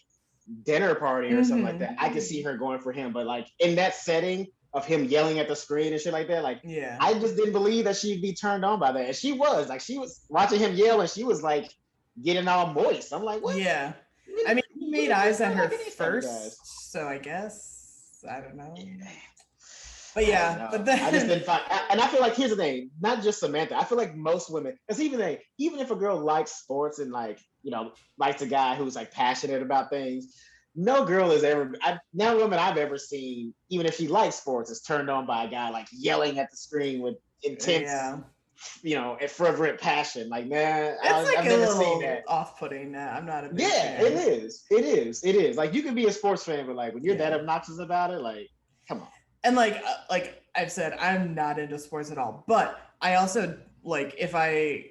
dinner party or something like that, I can see her going for him. But like in that setting of him yelling at the screen and shit like that, like I just didn't believe that she'd be turned on by that. And she was watching him yell, and she was like getting all moist. I'm like, what? Yeah. I mean, he made eyes at her first, so I guess I don't know. But but then I just didn't find, and I feel like, here's the thing, not just Samantha. I feel like most women, because even if a girl likes sports and like, likes a guy who's like passionate about things, no girl is no woman I've ever seen, even if she likes sports, is turned on by a guy like yelling at the screen with intense, fervent passion. Like, man, I've never seen that. Off-putting. I'm not a big fan. It is. Like, you can be a sports fan, but like when you're that obnoxious about it, like, come on. And like I've said, I'm not into sports at all. But I also, like, if I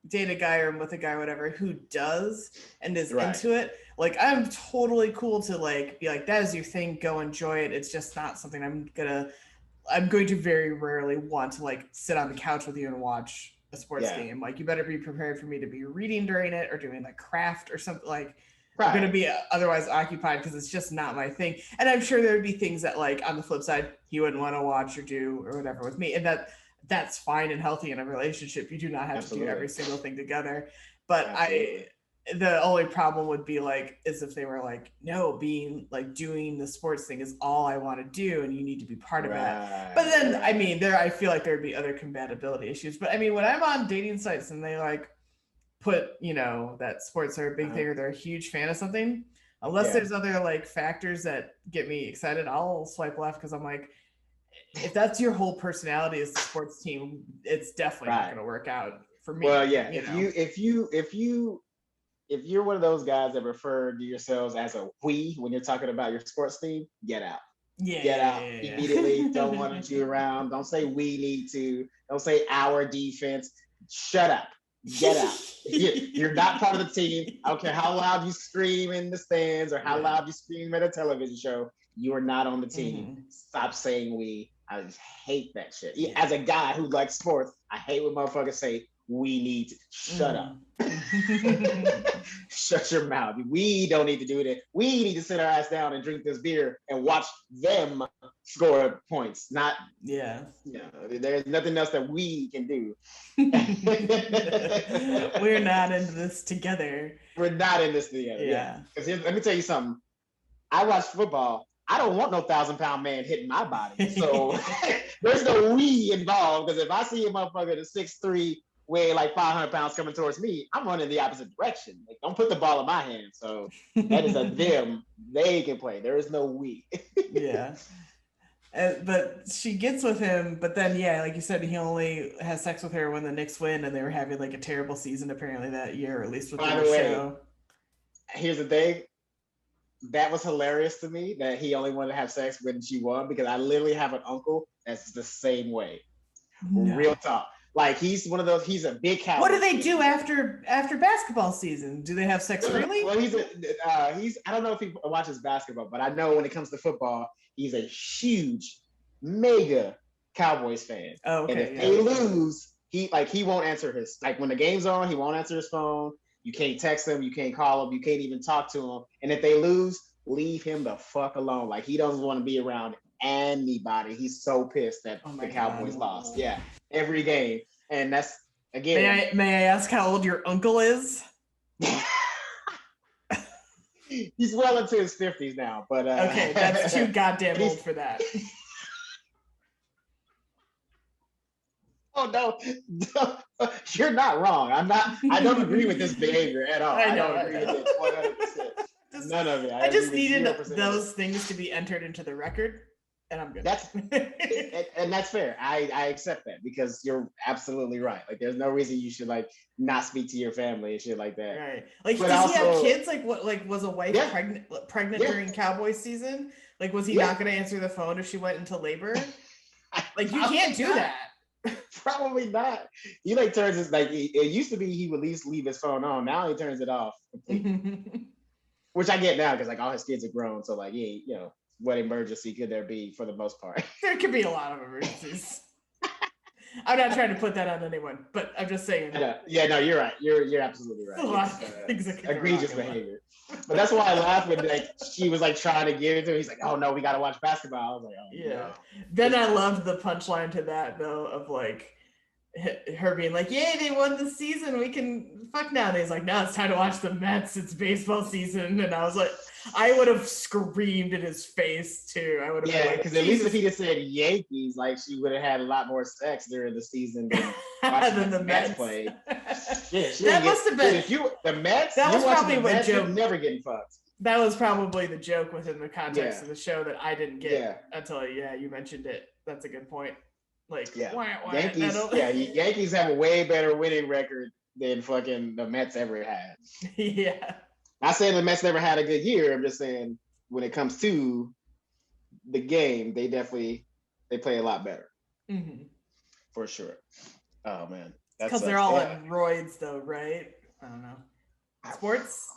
date a guy or I'm with a guy or whatever who does and is into it, like, I'm totally cool to like be like, that is your thing, go enjoy it. It's just not something I'm going to very rarely want to like sit on the couch with you and watch a sports game. Like, you better be prepared for me to be reading during it or doing like craft or something. Like, I'm going to be otherwise occupied, because it's just not my thing. And I'm sure there would be things that, like, on the flip side, he wouldn't want to watch or do or whatever with me. And that's fine and healthy in a relationship. You do not have to do every single thing together. But the only problem would be like, is if they were like, no, being like doing the sports thing is all I want to do, and you need to be part of that. But then, I mean, I feel like there'd be other compatibility issues. But I mean, when I'm on dating sites and they like put, that sports are a big thing or they're a huge fan of something, unless there's other like factors that get me excited, I'll swipe left because I'm like, if that's your whole personality as the sports team, it's definitely not going to work out for me. Well, yeah, if you're one of those guys that refer to yourselves as a we when you're talking about your sports team, get out. Get out immediately. Don't want you around. Don't say we need to. Don't say our defense. Shut up. Get out. You're not part of the team. I don't care how loud you scream in the stands or how loud you scream at a television show. You are not on the team. Stop saying we. I just hate that shit. As a guy who likes sports, I hate when motherfuckers say we need to. Shut up. Shut your mouth. We don't need to do it. We need to sit our ass down and drink this beer and watch them score points. Not there's nothing else that we can do. We're not in this together. We're not in this together. Yeah. Because let me tell you something. I watch football. I don't want no 1,000-pound man hitting my body. So there's no we involved. Because if I see a motherfucker that's 6'3", weighing like 500 pounds coming towards me, I'm running the opposite direction. Like, don't put the ball in my hand. So that is a them. They can play. There is no we. But she gets with him. But then, like you said, he only has sex with her when the Knicks win, and they were having like a terrible season apparently that year, or at least with the show. Here's the thing. That was hilarious to me that he only wanted to have sex when she won, because I literally have an uncle that's the same way. No. Real talk. Like, he's one of those, he's a big Cowboys. What do they do after basketball season? Do they have sex freely? Well, he's I don't know if he watches basketball, but I know when it comes to football, he's a huge, mega Cowboys fan. Oh, okay. And if they lose, he won't answer his, like, when the game's on, he won't answer his phone. You can't text him, you can't call him, you can't even talk to him. And if they lose, leave him the fuck alone. Like, he doesn't want to be around anybody. He's so pissed that the Cowboys lost. Yeah, every game. And that's, again. May I ask how old your uncle is? He's well into his 50s now, but okay, that's too goddamn old for that. Oh no, you're not wrong. I don't agree with this behavior at all. I don't agree with it 100%. None of it. I just needed those things to be entered into the record, and I'm good. And that's fair. I accept that, because you're absolutely right. Like, there's no reason you should like not speak to your family and shit like that. Right. Like, does he have kids? Like, what? Like, was a wife pregnant during Cowboys season? Like, was he not going to answer the phone if she went into labor? Like, you can't do that. Probably not. He like turns his, like, it used to be he would at least leave his phone on. Now he turns it off completely. Which I get now, because like all his kids are grown. So like, what emergency could there be for the most part? There could be a lot of emergencies. I'm not trying to put that on anyone, but I'm just saying. Yeah, no, you're right. You're absolutely right. A lot of things egregious behavior. But that's why I laughed when like she was like trying to give it to him. He's like, "Oh no, we gotta watch basketball." I was like, "Oh yeah." No. Then I loved the punchline to that though, of like her being like, "Yay, they won the season. We can fuck now." And he's like, "No, it's time to watch the Mets. It's baseball season." And I was like, I would have screamed in his face too. I would have because at least if he just said Yankees, like, she would have had a lot more sex during the season than watching the Mets play. That must have been the Mets. That was probably what joke. Never getting fucked. That was probably the joke within the context of the show that I didn't get until you mentioned it. That's a good point. Like, Yankees. Yankees have a way better winning record than fucking the Mets ever had. Yeah. Not saying the Mets never had a good year. I'm just saying when it comes to the game, they play a lot better. Mm-hmm. For sure. Oh man, because they're all on roids, though, right? I don't know. Sports?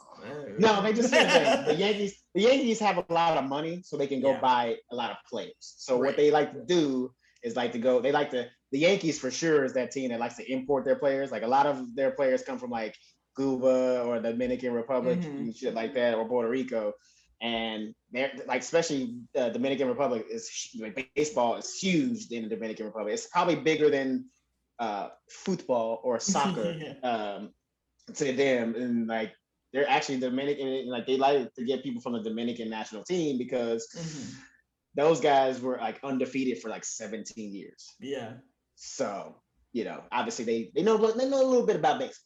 No, they just the Yankees have a lot of money, so they can go buy a lot of players. So what they like to do is the Yankees for sure is that team that likes to import their players. Like, a lot of their players come from like Cuba or the Dominican Republic and shit like that, or Puerto Rico. And they're like, especially the Dominican Republic is like, baseball is huge in the Dominican Republic. It's probably bigger than football or soccer to them. And like, they're actually Dominican, like, they like to get people from the Dominican national team because those guys were like undefeated for like 17 years. Yeah. So, obviously they know a little bit about baseball.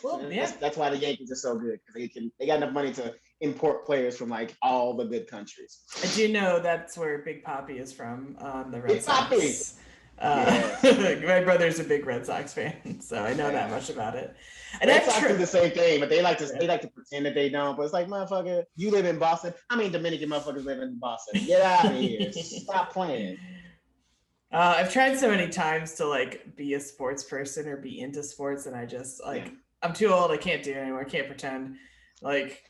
Well, yeah. That's why the Yankees are so good, because they got enough money to import players from like all the good countries. I do know that's where Big Papi is from, the Red Big Sox. Papi! My brother's a big Red Sox fan, so I know that much about it. And Red Sox do the same thing, but they like to pretend that they don't. But it's like, motherfucker, you live in Boston. How many Dominican motherfuckers live in Boston? Get out of here! Stop playing. I've tried so many times to like be a sports person or be into sports, and I just I'm too old. I can't do it anymore. I can't pretend. Like,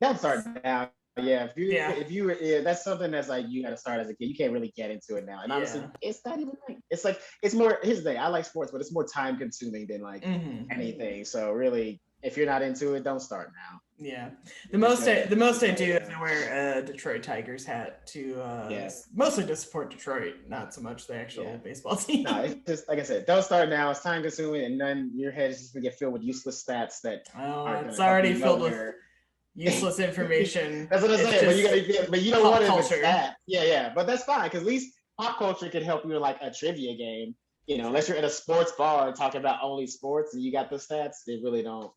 don't start now. Yeah, if you that's something that's like you got to start as a kid. You can't really get into it now. And honestly, it's not even like it's more. Here's the thing: I like sports, but it's more time consuming than like anything. So really, if you're not into it, don't start now. Yeah, the most I do is I wear a Detroit Tigers hat to mostly to support Detroit, not so much the actual baseball team. No, it's just like I said, don't start now. It's time consuming, and then your head is just gonna get filled with useless stats that it's already filled with useless information. That's what I'm saying. But you don't want to that. Yeah. But that's fine, because at least pop culture can help you in like a trivia game. You know, unless you're at a sports bar talking about only sports and you got the stats, they really don't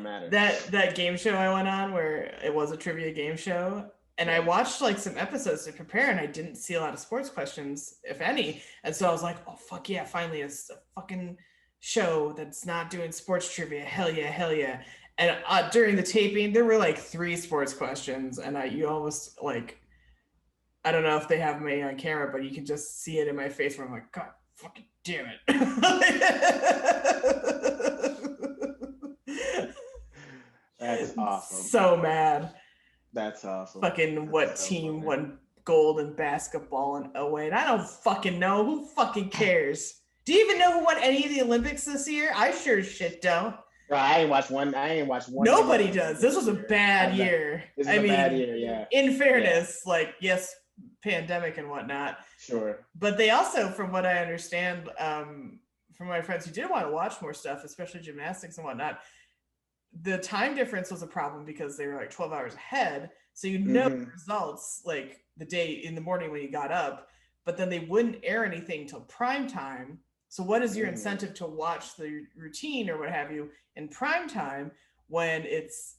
matter. That game show I went on where it was a trivia game show, and I watched like some episodes to prepare, and I didn't see a lot of sports questions, if any. And so I was like, oh fuck yeah, finally it's a fucking show that's not doing sports trivia. Hell yeah. And during the taping, there were like 3 sports questions, and you almost like, I don't know if they have me on camera, but you can just see it in my face where I'm like, God fucking damn it. That's awesome. So mad. That's awesome. Fucking what team won gold in basketball in 08? I don't fucking know. Who fucking cares? Do you even know who won any of the Olympics this year? I sure as shit don't. Bro, I ain't watched one. Nobody does. This was a bad year. This is a bad year, yeah. In fairness, like, yes, pandemic and whatnot. Sure. But they also, from what I understand, from my friends who did want to watch more stuff, especially gymnastics and whatnot, the time difference was a problem because they were like 12 hours ahead. So you know the results like the day in the morning when you got up, but then they wouldn't air anything till prime time. So what is your incentive to watch the routine or what have you in prime time when it's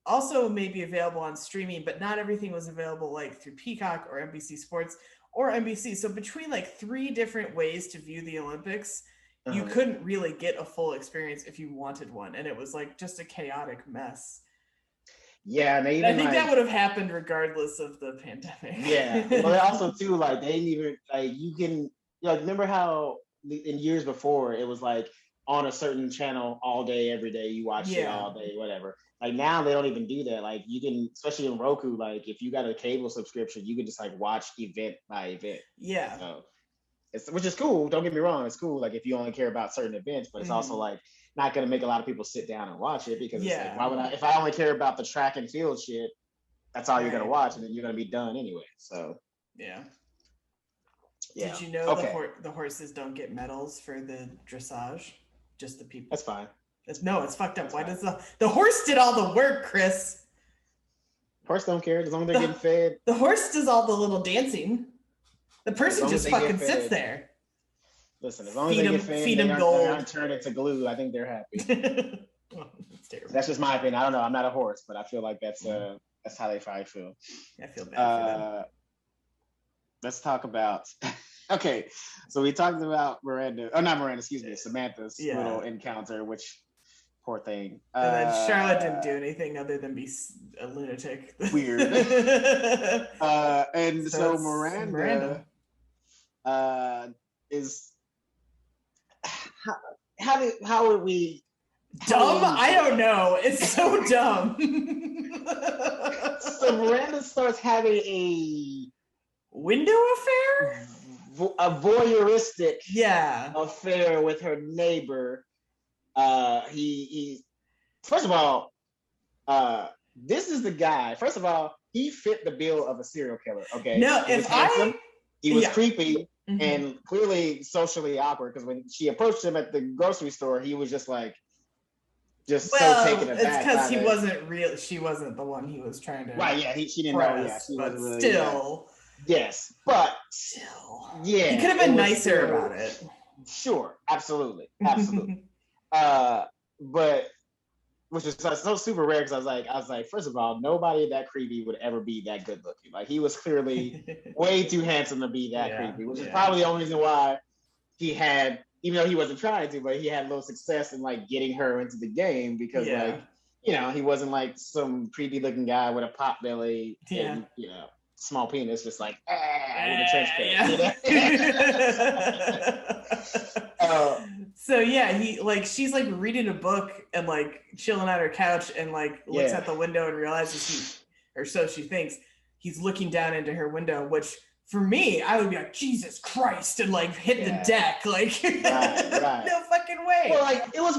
also maybe available on streaming, but not everything was available like through Peacock or NBC Sports or NBC. So between like 3 different ways to view the Olympics, you couldn't really get a full experience if you wanted one. And it was like just a chaotic mess. Yeah. And I think that would have happened regardless of the pandemic. Yeah. But also too, like they didn't even like, you can, like, remember how in years before it was like on a certain channel all day, every day, you watch it all day, whatever. Like now they don't even do that. Like you can, especially in Roku, like if you got a cable subscription, you can just like watch event by event. Yeah. So, which is cool. Don't get me wrong. It's cool. Like if you only care about certain events, but it's also like not going to make a lot of people sit down and watch it because it's like, why would I, if I only care about the track and field shit, that's all you're going to watch and then you're going to be done anyway. So, yeah. Did you know the horses don't get medals for the dressage? Just the people. That's fine. No, it's fucked up. Why does the horse did all the work, Chris? Horse don't care as long as they're getting fed. The horse does all the little dancing. The person just fucking sits there. Listen, as long as they get fed, they aren't turned into glue. I think they're happy. That's terrible. That's just my opinion. I don't know. I'm not a horse, but I feel like that's how they probably feel. I feel bad for them. Let's talk about. Okay, so we talked about Miranda. Oh, not Miranda. Excuse me, Samantha's little encounter, which poor thing. And then Charlotte didn't do anything other than be a lunatic. Weird. And so Miranda is. How would we? Dumb? I don't know. It's so dumb. So Miranda starts having a window affair. A voyeuristic affair with her neighbor. He first of all, this is the guy. First of all, he fit the bill of a serial killer. Okay. No, he was creepy and clearly socially awkward because when she approached him at the grocery store, he was just so taken aback. It's because he wasn't real. She wasn't the one he was trying to. Right. Yeah. She didn't know. Yeah. She but wasn't really, still. Yeah. Yes, but still, yeah, he could have been nicer about it. Sure, absolutely. but which is so super rare because I was like, first of all, nobody that creepy would ever be that good looking. Like he was clearly way too handsome to be that creepy, which is probably the only reason why he had, even though he wasn't trying to, but he had a little success in like getting her into the game because like, you know, he wasn't like some creepy looking guy with a pot belly and, you know, small penis, just like with a trench coat. So yeah, he like she's like reading a book and like chilling at her couch and like looks at the window and realizes or so she thinks, he's looking down into her window, which for me, I would be like, Jesus Christ, and like hit the deck, like right. No fucking way. Well, like it was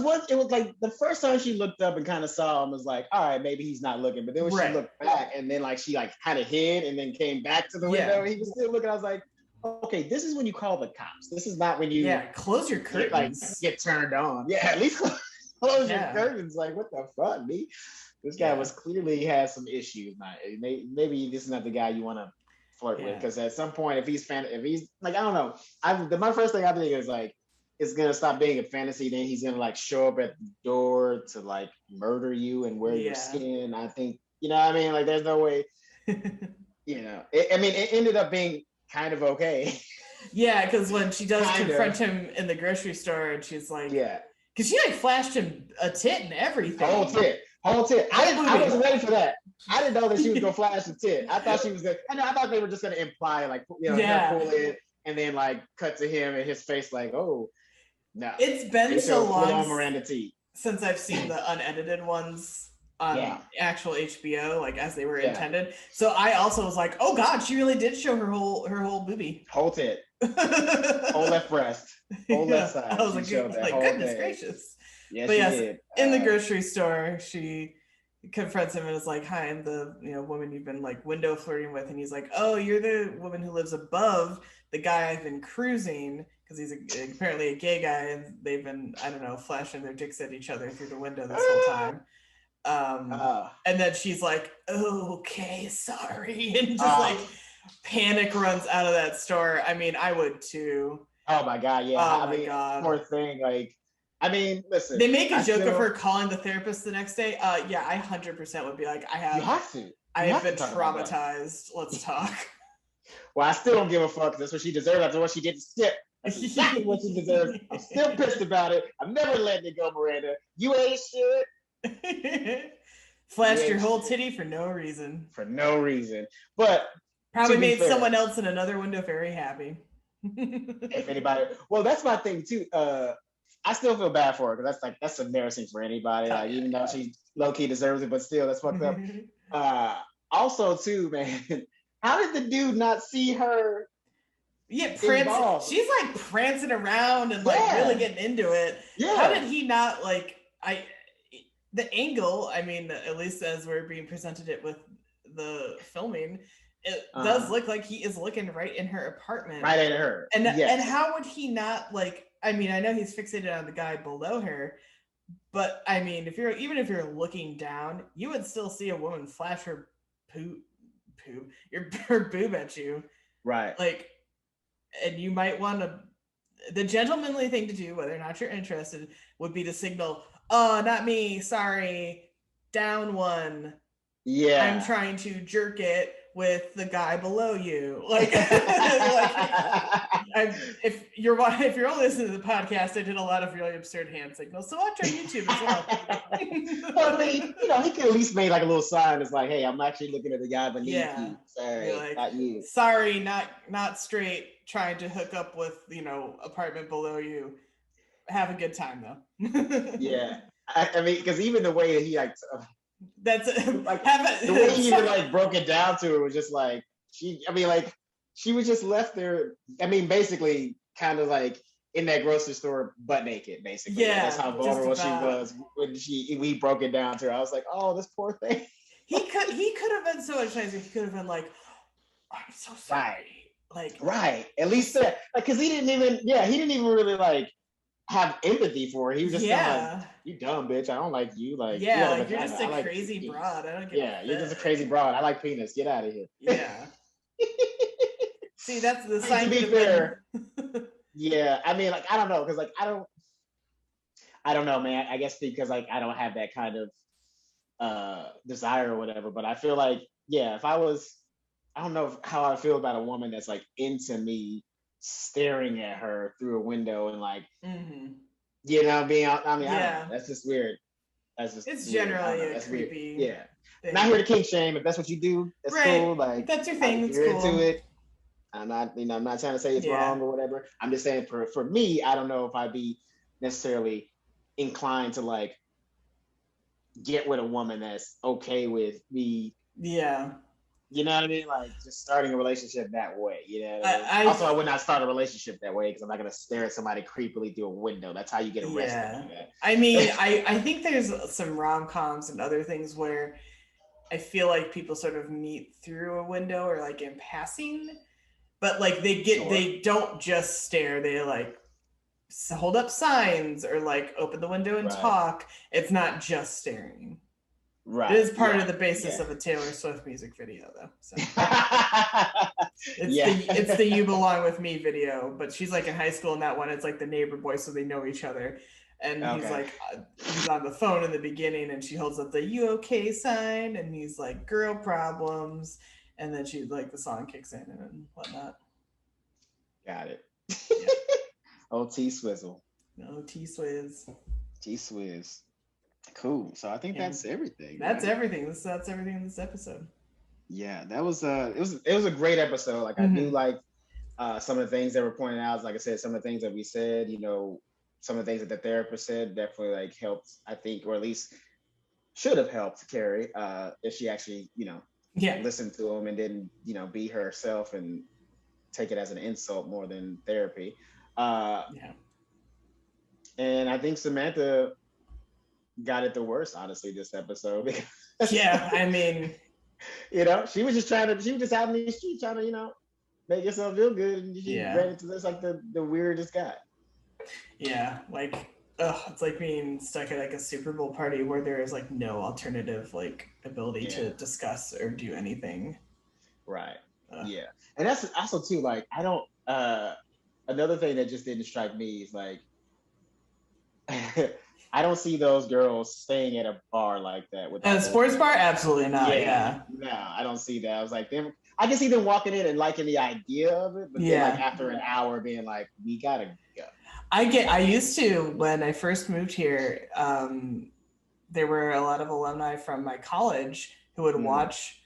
like the first time she looked up and kind of saw him was like, all right, maybe he's not looking. But then when she looked back and then like she like kind of hid and then came back to the window, and he was still looking. I was like, okay, this is when you call the cops. This is not when you close your curtains, like get turned on. Yeah, at least close your curtains. Like what the fuck, me? This guy was clearly has some issues. Maybe this is not the guy you want to flirt with, because at some point if he's like, I don't know, my first thing I think is like, it's gonna stop being a fantasy, then he's gonna like show up at the door to like murder you and wear your skin. I think, you know what I mean, like there's no way. You know, it ended up being kind of okay. Yeah, because when she does confront him in the grocery store and she's like, because she like flashed him a tit and everything. Whole tit. I wasn't ready for that. I didn't know that she was gonna flash a tit. I thought she was gonna. I thought they were just gonna imply, like, you know, pull in and then like cut to him and his face, like, oh, no. It's been so long Miranda T. since I've seen the unedited ones on actual HBO, like as they were intended. So I also was like, oh God, she really did show her whole boobie, whole tit, whole left breast, whole left side. I was like goodness gracious. Yes, but yes, did. In the grocery store, she confronts him and is like, hi, I'm the woman you've been like window flirting with. And he's like, oh, you're the woman who lives above the guy I've been cruising, because he's apparently a gay guy and they've been, I don't know, flashing their dicks at each other through the window this whole time. And then she's like, okay, sorry, and just like panic runs out of that store. I mean, I would too. Oh my God, yeah. I mean, poor thing, like, I mean, listen. They make a joke of her calling the therapist the next day. Yeah, I 100% would be like, you have to. I have been traumatized. Let's talk. Well, I still don't give a fuck. That's what she deserved after what she did to Skip. That's exactly what she deserved. I'm still pissed about it. I'm never letting it go, Miranda. You ain't shit. Flashed your whole titty for no reason. For no reason. But probably made someone else in another window very happy. If anybody, well, that's my thing too. I still feel bad for her because that's embarrassing for anybody. Like, even though she low key deserves it, but still, that's fucked up. Also, too, man, how did the dude not see her? Yeah, she's like prancing around and like really getting into it. Yeah. How did he not like? The angle, I mean, at least as we're being presented it with the filming, it does look like he is looking right in her apartment. Right at her. And how would he not like? I mean, I know he's fixated on the guy below her, but I mean, even if you're looking down, you would still see a woman flash her her boob at you. Right. Like, and you might want to, the gentlemanly thing to do, whether or not you're interested, would be to signal, oh, not me, sorry, down one. Yeah. I'm trying to jerk it with the guy below you. Like, if you're only listening to the podcast, I did a lot of really absurd hand signals. So watch on YouTube as well. Well, I mean, he could at least make like a little sign. It's like, hey, I'm actually looking at the guy beneath you. Sorry, like, not you. Sorry, not straight. Trying to hook up with apartment below you. Have a good time though. Yeah, I mean, because even the way that he like. That's like the way he even like broke it down to her was just like she was just left there. I mean, basically, kind of like in that grocery store, butt naked. Basically, that's how vulnerable she was when we broke it down to her. I was like, oh, this poor thing. He could have been so much nicer. He could have been like, oh, I'm so sorry. Right. At least that, like, because he didn't even really like have empathy for her. He was just like, you dumb bitch, I don't like you. Like, you're just a crazy broad. I don't give you're just a crazy broad. I like penis. Get out of here. Yeah. See, that's the sign. To be fair, yeah. I mean, like, I don't know, because like I don't know, man. I guess because like I don't have that kind of desire or whatever. But I feel like, yeah, if I was, I don't know how I feel about a woman that's like into me staring at her through a window and like, being out. I mean, I don't know. Yeah. That's just weird. That's just It's weird. I don't generally know. a That's weird. creepy Yeah. thing. Not here to kink shame. If that's what you do, that's Right. cool. Like, That's your thing. if That's you're cool. into it. I'm not, I'm not trying to say it's Yeah. wrong or whatever. I'm just saying for me, I don't know if I'd be necessarily inclined to like get with a woman that's okay with me. Yeah. You know what I mean? Like just starting a relationship that way. You know what I mean? I Also, I would not start a relationship that way because I'm not gonna stare at somebody creepily through a window. That's how you get arrested. Yeah. Like I mean, I think there's some rom-coms and other things where I feel like people sort of meet through a window or like in passing, but like they don't just stare. They like hold up signs or like open the window and talk. It's not just staring. Right. It is part of the basis of a Taylor Swift music video, though. So it's the "You Belong with Me" video, but she's like in high school in that one. It's like the neighbor boy, so they know each other. And he's like, he's on the phone in the beginning, and she holds up the "You okay" sign, and he's like, "Girl problems," and then she like the song kicks in and whatnot. Got it. Oh, T-Swizzle. No, T-Swizz. T-Swizz. Cool. So I think that's everything. That's everything. That's everything in this episode. Yeah, that was it was a great episode. Like I do like some of the things that were pointed out. Like I said, some of the things that we said, some of the things that the therapist said definitely like helped, I think, or at least should have helped Carrie if she actually, listened to him and didn't, be herself and take it as an insult more than therapy. And I think Samantha got it the worst, honestly, this episode. Yeah, I mean, she was just out in the street trying to, make yourself feel good, and she ran into this like the weirdest guy. Yeah, like, it's like being stuck at like a Super Bowl party where there is like no alternative like ability to discuss or do anything. Right. Yeah, and that's also too like I don't. Another thing that just didn't strike me is like. I don't see those girls staying at a bar like that with a sports bar. Absolutely not. Yeah. No, I don't see that. I was like, I can see them walking in and liking the idea of it, but then like after an hour being like, we gotta go. I used to when I first moved here. There were a lot of alumni from my college who would watch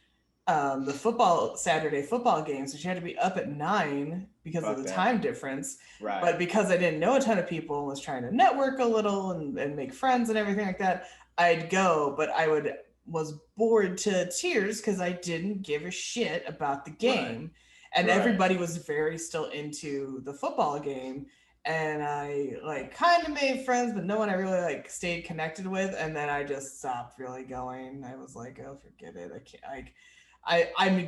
the Saturday football games, which you had to be up at 9 because of the time difference. Right. But because I didn't know a ton of people and was trying to network a little and make friends and everything like that, I'd go, but I was bored to tears because I didn't give a shit about the game. And everybody was very still into the football game. And I like kind of made friends, but no one I really like stayed connected with. And then I just stopped really going. I was like, oh, forget it. I can't. I'm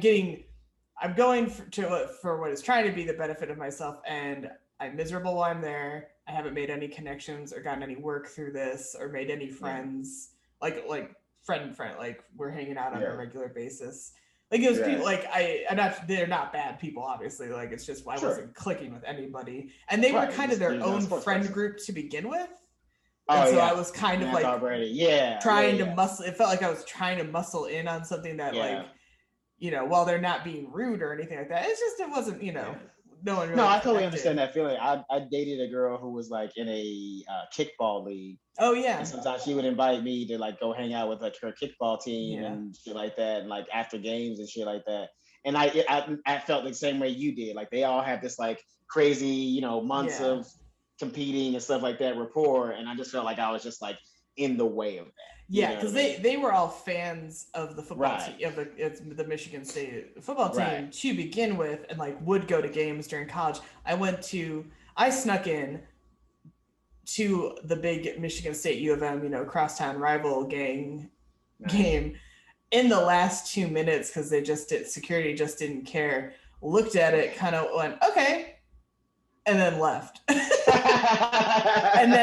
going for what is trying to be the benefit of myself, and I'm miserable while I'm there. I haven't made any connections or gotten any work through this or made any friends, like friend, like we're hanging out on a regular basis. Like it was people like they're not bad people, obviously. Like it's just I wasn't clicking with anybody, and they were kind of their own friend group to begin with. And so I was kind of like trying to muscle. It felt like I was trying to muscle in on something that like. While they're not being rude or anything like that, it wasn't, no one really. No, I totally understand that feeling. I dated a girl who was like in a kickball league. Oh yeah. And sometimes she would invite me to like go hang out with like her kickball team and shit like that, and like after games and shit like that. And I felt the same way you did. Like they all had this like crazy, months of competing and stuff like that rapport, and I just felt like I was just like in the way of that. Yeah, because they were all fans of the football team, of the Michigan State football team to begin with, and like would go to games during college. I snuck in to the big Michigan State U of M, crosstown rival game in the last 2 minutes because security just didn't care. Looked at it, kind of went, okay, and then left. And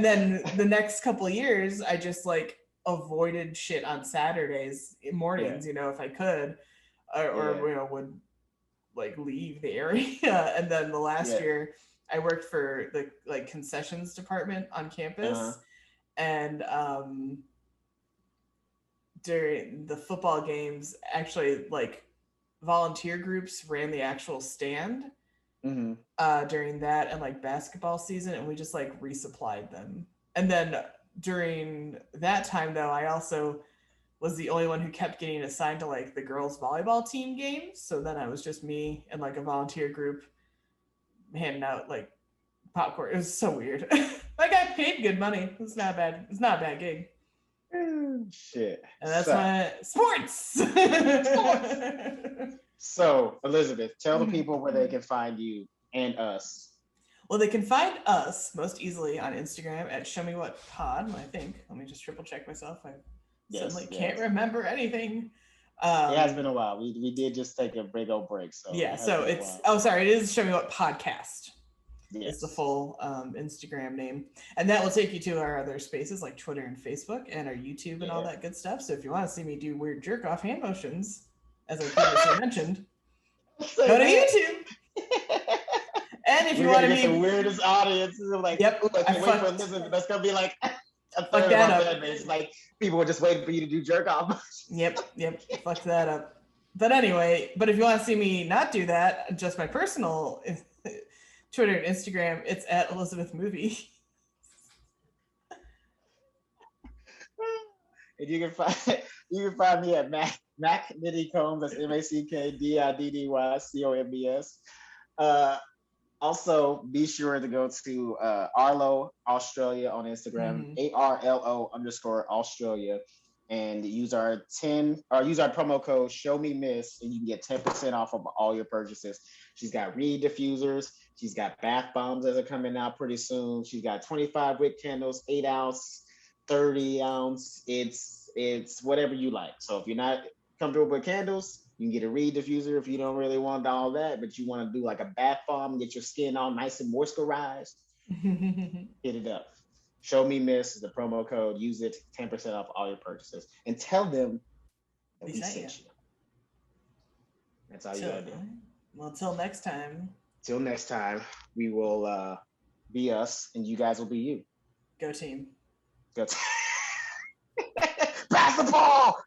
then the next couple of years, I just like avoided shit on Saturdays mornings, if I could, or would like leave the area. And then the last year, I worked for the like concessions department on campus, Uh-huh. and during the football games, actually like volunteer groups ran the actual stand Mm-hmm. during that and like basketball season, and we just like resupplied them. And then during that time, though, I also was the only one who kept getting assigned to like the girls volleyball team games. So then I was just me and like a volunteer group handing out like popcorn. It was so weird. I got paid good money. It's not bad. It's not a bad gig. Shit. And that's So, my sports. so Elizabeth, tell the people where they can find you and us. Well, they can find us most easily on Instagram at Show Me What Pod. I think. Let me just triple check myself. I suddenly can't remember anything. It has been a while. We did just take a big old break. So yeah. So it's it is Show Me What Podcast. Yes. It's the full Instagram name, and that will take you to our other spaces like Twitter and Facebook and our YouTube and all that good stuff. So if you want to see me do weird jerk off hand motions, as I previously mentioned, go to YouTube. And if you want to be the weirdest audience, like, yep, I can't wait for Elizabeth. That's gonna be like a third of our fan base. Like people were just waiting for you to do jerk off. Yep, fuck that up. But anyway, if you want to see me not do that, just my personal Twitter and Instagram, it's at Elizabeth Movie. And you can find me at Mac Diddy Combs. That's MacDiddyCombs. Also, be sure to go to Arlo Australia on Instagram, ARLO_Australia, and use our promo code Show Me Miss, and you can get 10% off of all your purchases. She's got reed diffusers. She's got bath bombs that are coming out pretty soon. She's got 25 wick candles, 8 ounce, 30 ounce. It's whatever you like. So if you're not comfortable with candles, you can get a reed diffuser if you don't really want all that, but you want to do like a bath bomb, get your skin all nice and moisturized. Hit it up. Show Me Miss is the promo code. Use it, 10% off all your purchases, and tell them that we sent you. That's all you gotta do. Well, until next time. Till next time, we will be us, and you guys will be you. Go team. Go team. Pass the ball.